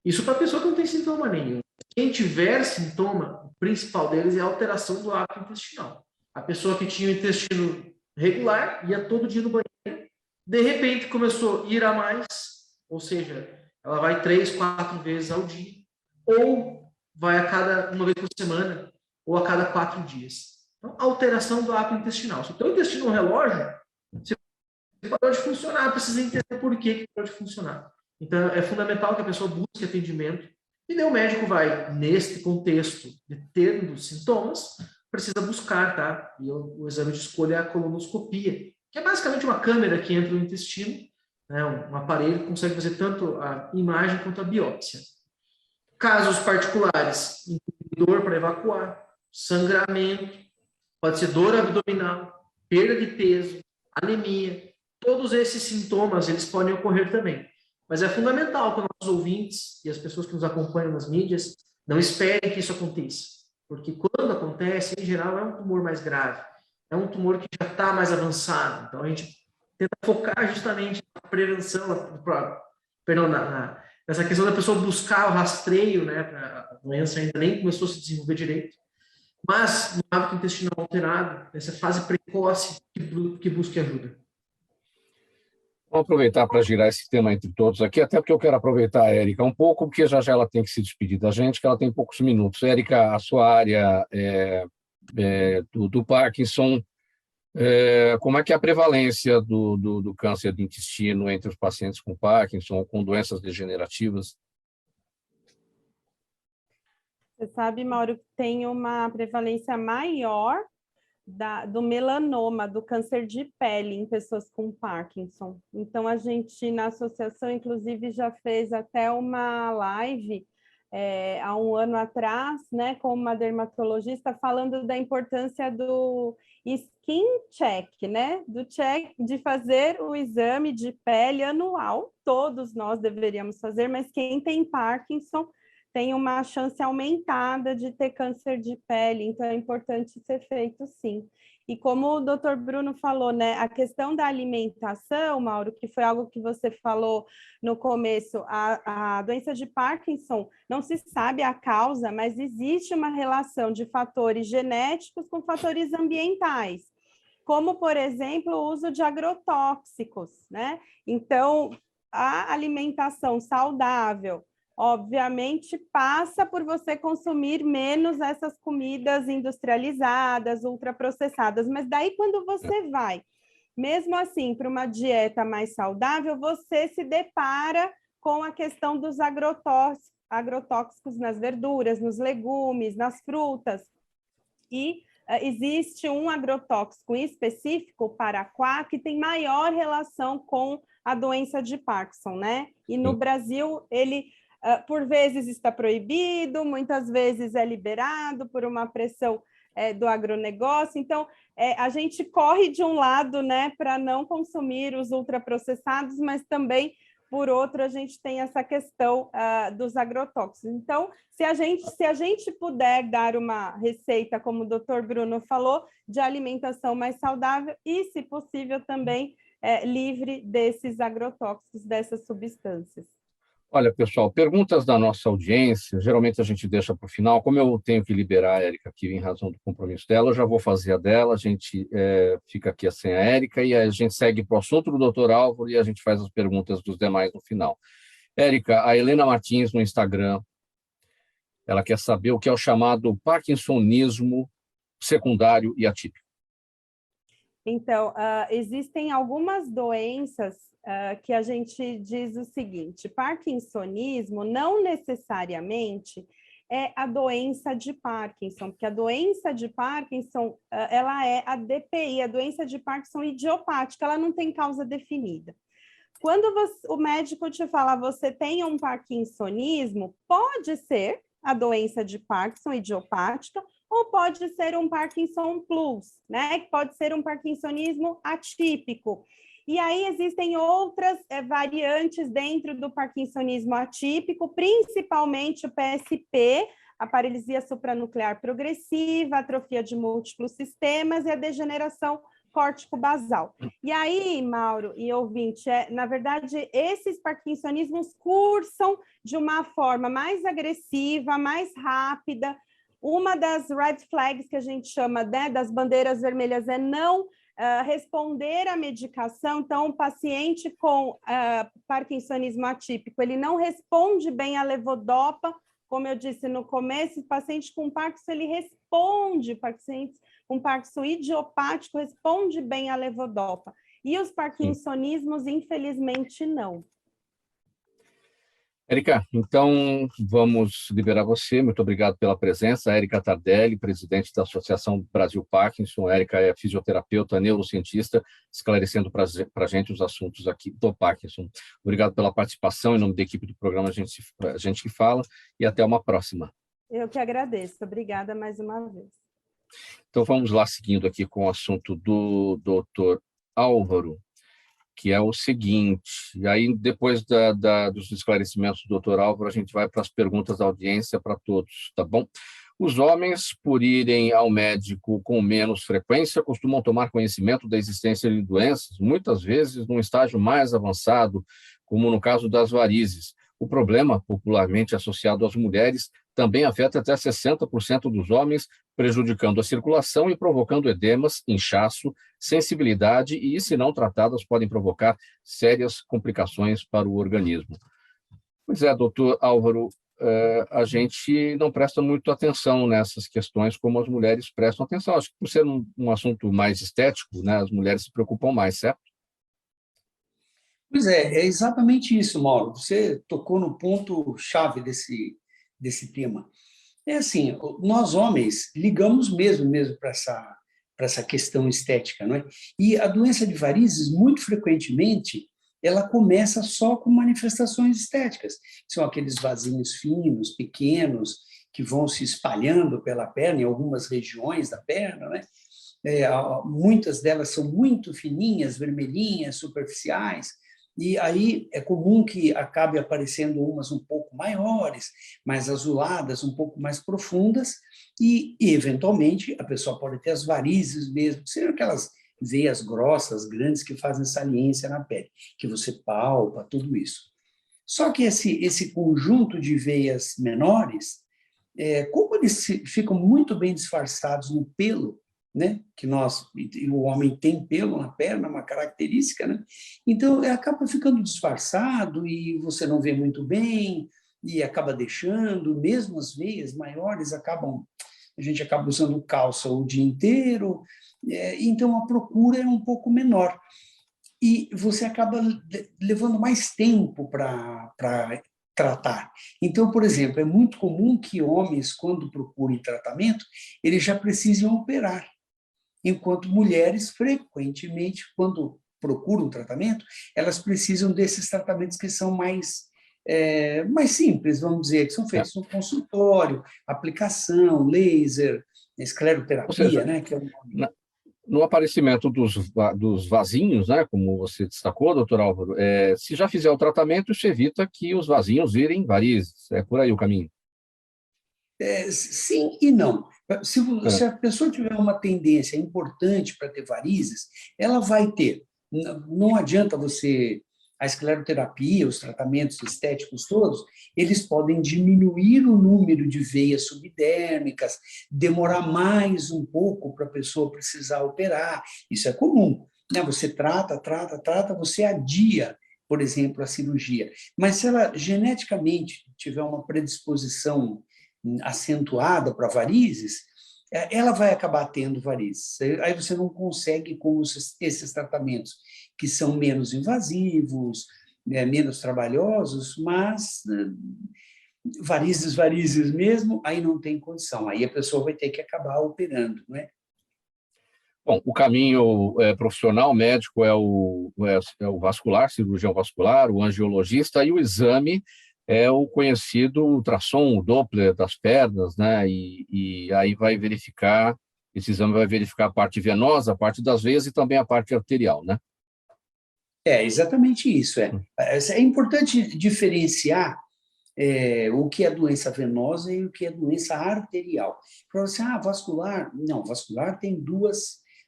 E: Isso para a pessoa que não tem sintoma nenhum. Quem tiver sintoma, o principal deles é a alteração do hábito intestinal. A pessoa que tinha o intestino regular, ia todo dia no banheiro, de repente começou a ir a mais, ou seja, ela vai 3, 4 vezes ao dia, ou vai uma vez por semana, ou a cada 4 dias. Então, alteração do hábito intestinal. Se o teu intestino é um relógio, você parou de funcionar, precisa entender por que parou de funcionar. Então, é fundamental que a pessoa busque atendimento e daí o médico vai, neste contexto de tendo sintomas, precisa buscar, tá? E o exame de escolha é a colonoscopia, que é basicamente uma câmera que entra no intestino, né? Um aparelho que consegue fazer tanto a imagem quanto a biópsia. Casos particulares, dor para evacuar, sangramento, pode ser dor abdominal, perda de peso, anemia, todos esses sintomas eles podem ocorrer também. Mas é fundamental que os nossos ouvintes e as pessoas que nos acompanham nas mídias não esperem que isso aconteça. Porque quando acontece, em geral, é um tumor mais grave. É um tumor que já está mais avançado. Então, a gente tenta focar justamente na prevenção, perdão, nessa questão da pessoa buscar o rastreio, né, a doença ainda nem começou a se desenvolver direito, mas no hábito intestinal alterado, nessa fase precoce, que busque ajuda.
A: Vamos aproveitar para girar esse tema entre todos aqui, até porque eu quero aproveitar a Érica um pouco, porque já ela tem que se despedir da gente, que ela tem poucos minutos. Érica, a sua área do Parkinson, como é que é a prevalência do câncer do intestino entre os pacientes com Parkinson ou com doenças degenerativas?
C: Você sabe, Mauro, que tem uma prevalência maior do melanoma, do câncer de pele em pessoas com Parkinson. Então, a gente, na associação, inclusive, já fez até uma live há um ano atrás, né, com uma dermatologista, falando da importância do skin check, né, do check, de fazer o exame de pele anual. Todos nós deveríamos fazer, mas quem tem Parkinson tem uma chance aumentada de ter câncer de pele, então é importante ser feito sim. E como o doutor Bruno falou, né, a questão da alimentação, Mauro, que foi algo que você falou no começo, a doença de Parkinson, não se sabe a causa, mas existe uma relação de fatores genéticos com fatores ambientais, como, por exemplo, o uso de agrotóxicos, né? Então, a alimentação saudável, obviamente, passa por você consumir menos essas comidas industrializadas, ultraprocessadas, mas daí quando você vai, mesmo assim, para uma dieta mais saudável, você se depara com a questão dos agrotóxicos nas verduras, nos legumes, nas frutas, e existe um agrotóxico específico, paraquat, que tem maior relação com a doença de Parkinson, né? E no Brasil, ele por vezes está proibido, muitas vezes é liberado por uma pressão do agronegócio. Então, a gente corre de um lado, né, para não consumir os ultraprocessados, mas também, por outro, a gente tem essa questão dos agrotóxicos. Então, se a gente puder dar uma receita, como o doutor Bruno falou, de alimentação mais saudável e, se possível, também livre desses agrotóxicos, dessas substâncias.
A: Olha, pessoal, perguntas da nossa audiência, geralmente a gente deixa para o final. Como eu tenho que liberar a Érica aqui em razão do compromisso dela, eu já vou fazer a dela, a gente fica aqui sem a Érica e a gente segue para o assunto do doutor Álvaro e a gente faz as perguntas dos demais no final. Érica, a Helena Martins no Instagram, ela quer saber o que é o chamado parkinsonismo secundário e atípico.
C: Então, existem algumas doenças que a gente diz o seguinte: parkinsonismo não necessariamente é a doença de Parkinson, porque a doença de Parkinson, ela é a DPI, a doença de Parkinson idiopática, ela não tem causa definida. Quando o médico te fala você tem um parkinsonismo, pode ser a doença de Parkinson idiopática, ou pode ser um Parkinson Plus, né? Que pode ser um parkinsonismo atípico. E aí existem outras variantes dentro do parkinsonismo atípico, principalmente o PSP, a paralisia supranuclear progressiva, a atrofia de múltiplos sistemas e a degeneração córtico-basal. E aí, Mauro e ouvinte, na verdade, esses parkinsonismos cursam de uma forma mais agressiva, mais rápida. Uma das red flags que a gente chama, né, das bandeiras vermelhas é não responder à medicação. Então, o paciente com parkinsonismo atípico, ele não responde bem à levodopa, como eu disse no começo. O paciente com Parkinson, ele responde, o paciente com Parkinson idiopático responde bem à levodopa. E os parkinsonismos, infelizmente, não.
A: Érica, então vamos liberar você. Muito obrigado pela presença. Érica Tardelli, presidente da Associação Brasil Parkinson. Érica é fisioterapeuta, neurocientista, esclarecendo para a gente os assuntos aqui do Parkinson. Obrigado pela participação. Em nome da equipe do programa A Gente que Fala, e até uma próxima.
C: Eu que agradeço. Obrigada mais uma vez.
A: Então vamos lá, seguindo aqui com o assunto do doutor Álvaro, que é o seguinte, e aí depois dos esclarecimentos do doutor Álvaro, a gente vai para as perguntas da audiência para todos, tá bom? Os homens, por irem ao médico com menos frequência, costumam tomar conhecimento da existência de doenças, muitas vezes num estágio mais avançado, como no caso das varizes. O problema, popularmente associado às mulheres, também afeta até 60% dos homens, prejudicando a circulação e provocando edemas, inchaço, sensibilidade e, se não tratadas, podem provocar sérias complicações para o organismo. Pois é, doutor Álvaro, a gente não presta muito atenção nessas questões como as mulheres prestam atenção. Acho que por ser um assunto mais estético, né, as mulheres se preocupam mais, certo?
B: Pois é exatamente isso, Mauro. Você tocou no ponto-chave desse tema. É assim, nós homens ligamos mesmo para essa questão estética, não é? E a doença de varizes, muito frequentemente, ela começa só com manifestações estéticas, que são aqueles vasinhos finos, pequenos, que vão se espalhando pela perna, em algumas regiões da perna, né? Muitas delas são muito fininhas, vermelhinhas, superficiais, e aí é comum que acabe aparecendo umas um pouco maiores, mais azuladas, um pouco mais profundas, e eventualmente, a pessoa pode ter as varizes mesmo, que seriam aquelas veias grossas, grandes, que fazem saliência na pele, que você palpa, tudo isso. Só que esse conjunto de veias menores, como eles ficam muito bem disfarçados no pelo, né? Que o homem tem pelo na perna, uma característica, né? Então, acaba ficando disfarçado e você não vê muito bem e acaba deixando, mesmo as veias maiores a gente acaba usando calça o dia inteiro, então a procura é um pouco menor. E você acaba levando mais tempo para tratar. Então, por exemplo, é muito comum que homens, quando procurem tratamento, eles já precisam operar, enquanto mulheres, frequentemente, quando procuram tratamento, elas precisam desses tratamentos que são mais simples, vamos dizer, que são feitos no consultório, aplicação, laser, escleroterapia,
A: Ou seja,
B: né? Que é
A: no aparecimento dos vasinhos, né, como você destacou, doutor Álvaro, se já fizer o tratamento, isso evita que os vasinhos virem varizes. É por aí o caminho.
B: Sim e não. Se a pessoa tiver uma tendência importante para ter varizes, ela vai ter. Não adianta você... A escleroterapia, os tratamentos estéticos todos, eles podem diminuir o número de veias subdérmicas, demorar mais um pouco para a pessoa precisar operar. Isso é comum, né? Você trata, você adia, por exemplo, a cirurgia. Mas se ela geneticamente tiver uma predisposição acentuada para varizes, ela vai acabar tendo varizes. Aí você não consegue, com esses tratamentos que são menos invasivos, menos trabalhosos, mas varizes mesmo, aí não tem condição. Aí a pessoa vai ter que acabar operando, não é?
A: Bom, o caminho profissional médico é o vascular, cirurgião vascular, o angiologista, e o exame é o conhecido ultrassom, o Doppler das pernas, né? E aí esse exame vai verificar a parte venosa, a parte das veias e também a parte arterial, né?
B: Exatamente isso. É importante diferenciar o que é doença venosa e o que é doença arterial. Para você, vascular. Não, vascular tem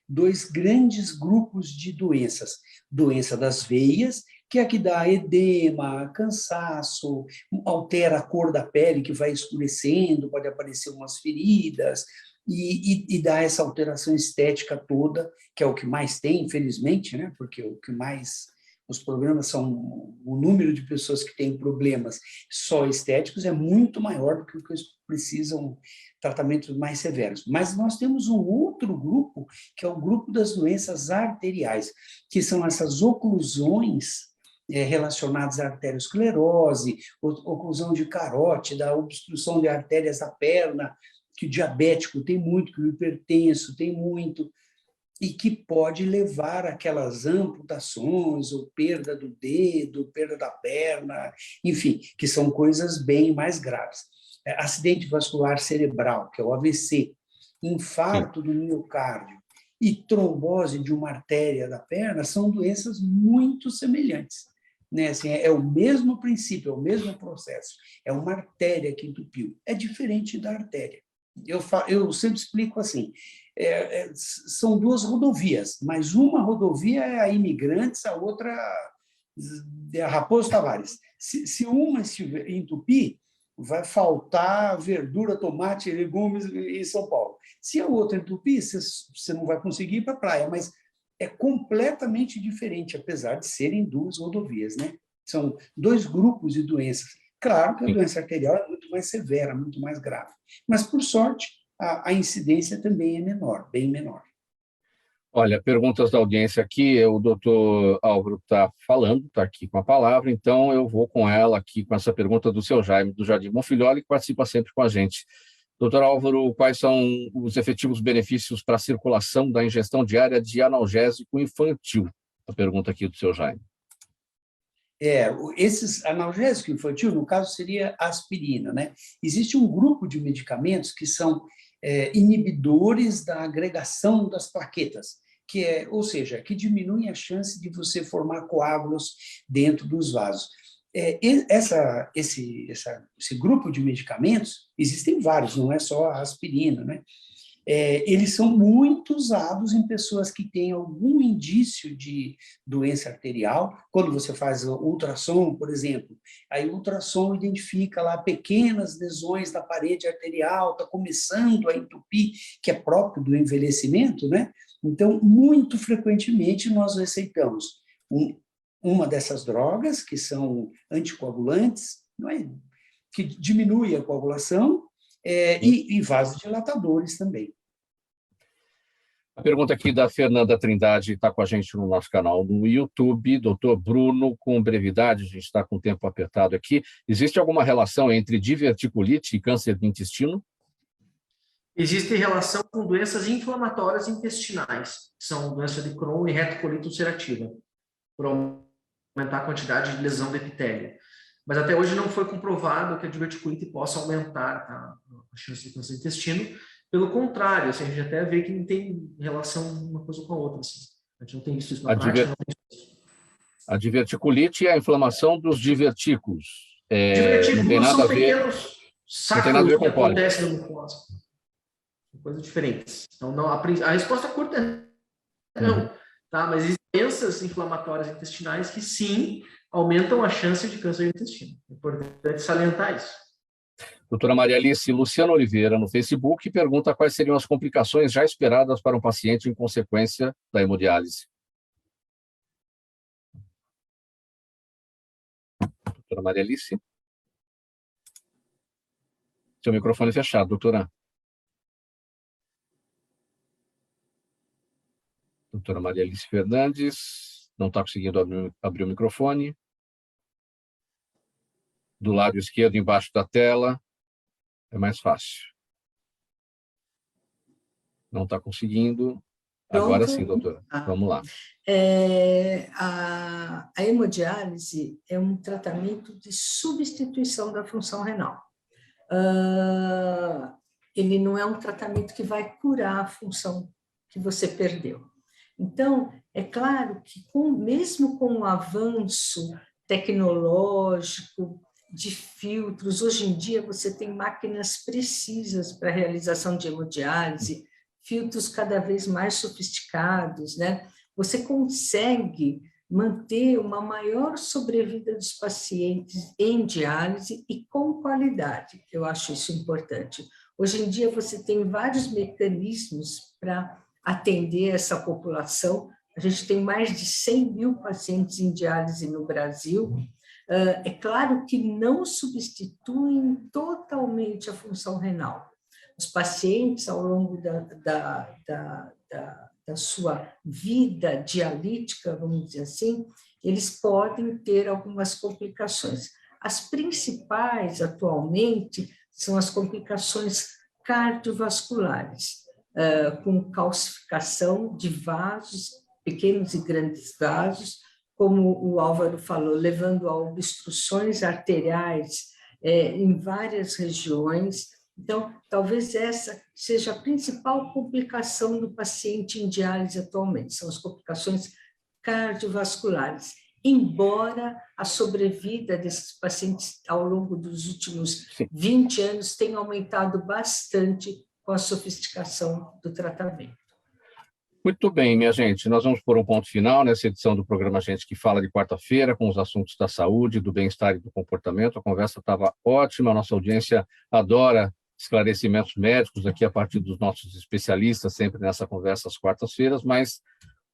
B: dois grandes grupos de doenças. Doença das veias, que é a que dá edema, cansaço, altera a cor da pele, que vai escurecendo, pode aparecer umas feridas, e dá essa alteração estética toda, que é o que mais tem, infelizmente, né? Porque o que mais... Os problemas são... O número de pessoas que têm problemas só estéticos é muito maior do que os que precisam tratamentos mais severos. Mas nós temos um outro grupo, que é o grupo das doenças arteriais, que são essas oclusões relacionadas à arteriosclerose, oclusão de carótida, obstrução de artérias da perna, que o diabético tem muito, que o hipertenso tem muito, e que pode levar àquelas amputações, ou perda do dedo, perda da perna, enfim, que são coisas bem mais graves. Acidente vascular cerebral, que é o AVC, infarto do miocárdio e trombose de uma artéria da perna são doenças muito semelhantes, né? Assim, é o mesmo princípio, é o mesmo processo. É uma artéria que entupiu. É diferente da artéria, eu sempre explico assim, são duas rodovias, mas uma rodovia é a Imigrantes, a outra é a Raposo Tavares. Se uma estiver entupir, vai faltar verdura, tomate, legumes em São Paulo. Se a outra entupir, você não vai conseguir ir para a praia, mas é completamente diferente, apesar de serem duas rodovias, né? São dois grupos de doenças. Claro que a doença arterial é muito mais severa, muito mais grave, mas, por sorte, a incidência também é menor, bem menor.
A: Olha, perguntas da audiência aqui, o doutor Álvaro está falando, está aqui com a palavra, então eu vou com ela aqui, com essa pergunta do seu Jaime, do Jardim Bonfilholi, que participa sempre com a gente. Doutor Álvaro, quais são os efetivos benefícios para a circulação da ingestão diária de analgésico infantil? A pergunta aqui do seu Jaime.
B: Esses analgésicos infantil, no caso, seria a aspirina, né? Existe um grupo de medicamentos que são inibidores da agregação das plaquetas, ou seja, que diminuem a chance de você formar coágulos dentro dos vasos. Esse grupo de medicamentos, existem vários, não é só a aspirina, né? Eles são muito usados em pessoas que têm algum indício de doença arterial. Quando você faz o ultrassom, por exemplo, aí o ultrassom identifica lá pequenas lesões na parede arterial, está começando a entupir, que é próprio do envelhecimento, né? Então, muito frequentemente, nós receitamos uma dessas drogas, que são anticoagulantes, não é? Que diminui a coagulação, e vasodilatadores também.
A: A pergunta aqui da Fernanda Trindade está com a gente no nosso canal no YouTube. Doutor Bruno, com brevidade, a gente está com o tempo apertado aqui. Existe alguma relação entre diverticulite e câncer do intestino?
E: Existe relação com doenças inflamatórias intestinais, que são doença de Crohn e retocolite ulcerativa, por aumentar a quantidade de lesão do epitélio. Mas até hoje não foi comprovado que a diverticulite possa aumentar a chance de câncer do intestino. Pelo contrário, assim, a gente até vê que não tem relação uma coisa com a outra. Assim. A gente não tem visto isso na prática.
A: A diverticulite é a inflamação dos divertículos.
E: Divertículos
A: não tem nada
E: são
A: a ver,
E: pequenos sacos que
A: com
E: acontecem na mucosa. São coisas diferentes. Então, não, a resposta curta é não. Tá? Mas existem doenças inflamatórias intestinais que, sim, aumentam a chance de câncer do intestino. É importante salientar isso.
A: Doutora Maria Alice Luciano Oliveira, no Facebook, pergunta quais seriam as complicações já esperadas para um paciente em consequência da hemodiálise. Doutora Maria Alice? Seu microfone fechado, doutora. Doutora Maria Alice Fernandes, não está conseguindo abrir o microfone. Do lado esquerdo, embaixo da tela, é mais fácil. Não está conseguindo. Agora sim, doutora. Vamos lá.
D: A hemodiálise é um tratamento de substituição da função renal. Ele não é um tratamento que vai curar a função que você perdeu. Então, é claro que mesmo com o avanço tecnológico, de filtros, hoje em dia você tem máquinas precisas para a realização de hemodiálise, filtros cada vez mais sofisticados, né? Você consegue manter uma maior sobrevida dos pacientes em diálise e com qualidade. Eu acho isso importante. Hoje em dia você tem vários mecanismos para atender essa população. A gente tem mais de 100 mil pacientes em diálise no Brasil. É claro que não substituem totalmente a função renal. Os pacientes, ao longo da sua vida dialítica, vamos dizer assim, eles podem ter algumas complicações. As principais, atualmente, são as complicações cardiovasculares, com calcificação de vasos, pequenos e grandes vasos, como o Álvaro falou, levando a obstruções arteriais em várias regiões. Então, talvez essa seja a principal complicação do paciente em diálise atualmente, são as complicações cardiovasculares, embora a sobrevida desses pacientes ao longo dos últimos 20 anos tenha aumentado bastante com a sofisticação do tratamento.
A: Muito bem, minha gente, nós vamos pôr um ponto final nessa edição do programa Gente que Fala de quarta-feira, com os assuntos da saúde, do bem-estar e do comportamento. A conversa estava ótima, a nossa audiência adora esclarecimentos médicos aqui a partir dos nossos especialistas, sempre nessa conversa às quartas-feiras, mas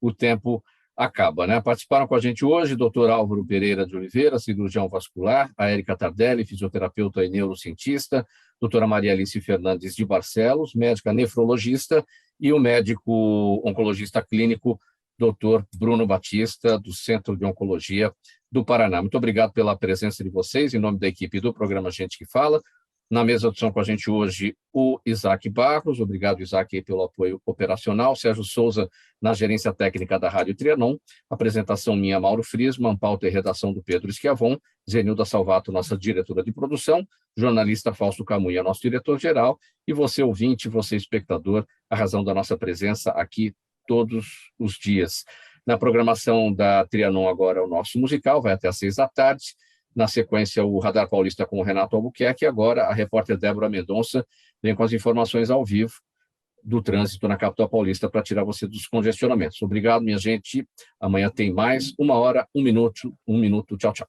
A: o tempo acaba, né? Participaram com a gente hoje Dr. Álvaro Pereira de Oliveira, cirurgião vascular, a Érica Tardelli, fisioterapeuta e neurocientista, doutora Maria Alice Fernandes de Barcelos, médica nefrologista, e o médico oncologista clínico, doutor Bruno Batista, do Centro de Oncologia do Paraná. Muito obrigado pela presença de vocês, em nome da equipe do programa Gente que Fala. Na mesa de som com a gente hoje, o Isaac Barros. Obrigado, Isaac, pelo apoio operacional. Sérgio Souza, na gerência técnica da Rádio Trianon. Apresentação minha, Mauro Friesman. Pauta e redação do Pedro Schiavon. Zenilda Salvato, nossa diretora de produção. Jornalista Fausto Camunha, nosso diretor-geral. E você, ouvinte, você, espectador, a razão da nossa presença aqui todos os dias. Na programação da Trianon agora, o nosso musical, vai até às 6h. Na sequência, o Radar Paulista com o Renato Albuquerque. E agora, a repórter Débora Mendonça vem com as informações ao vivo do trânsito na capital paulista para tirar você dos congestionamentos. Obrigado, minha gente. Amanhã tem mais. 1 hora, 1 minuto. Tchau, tchau.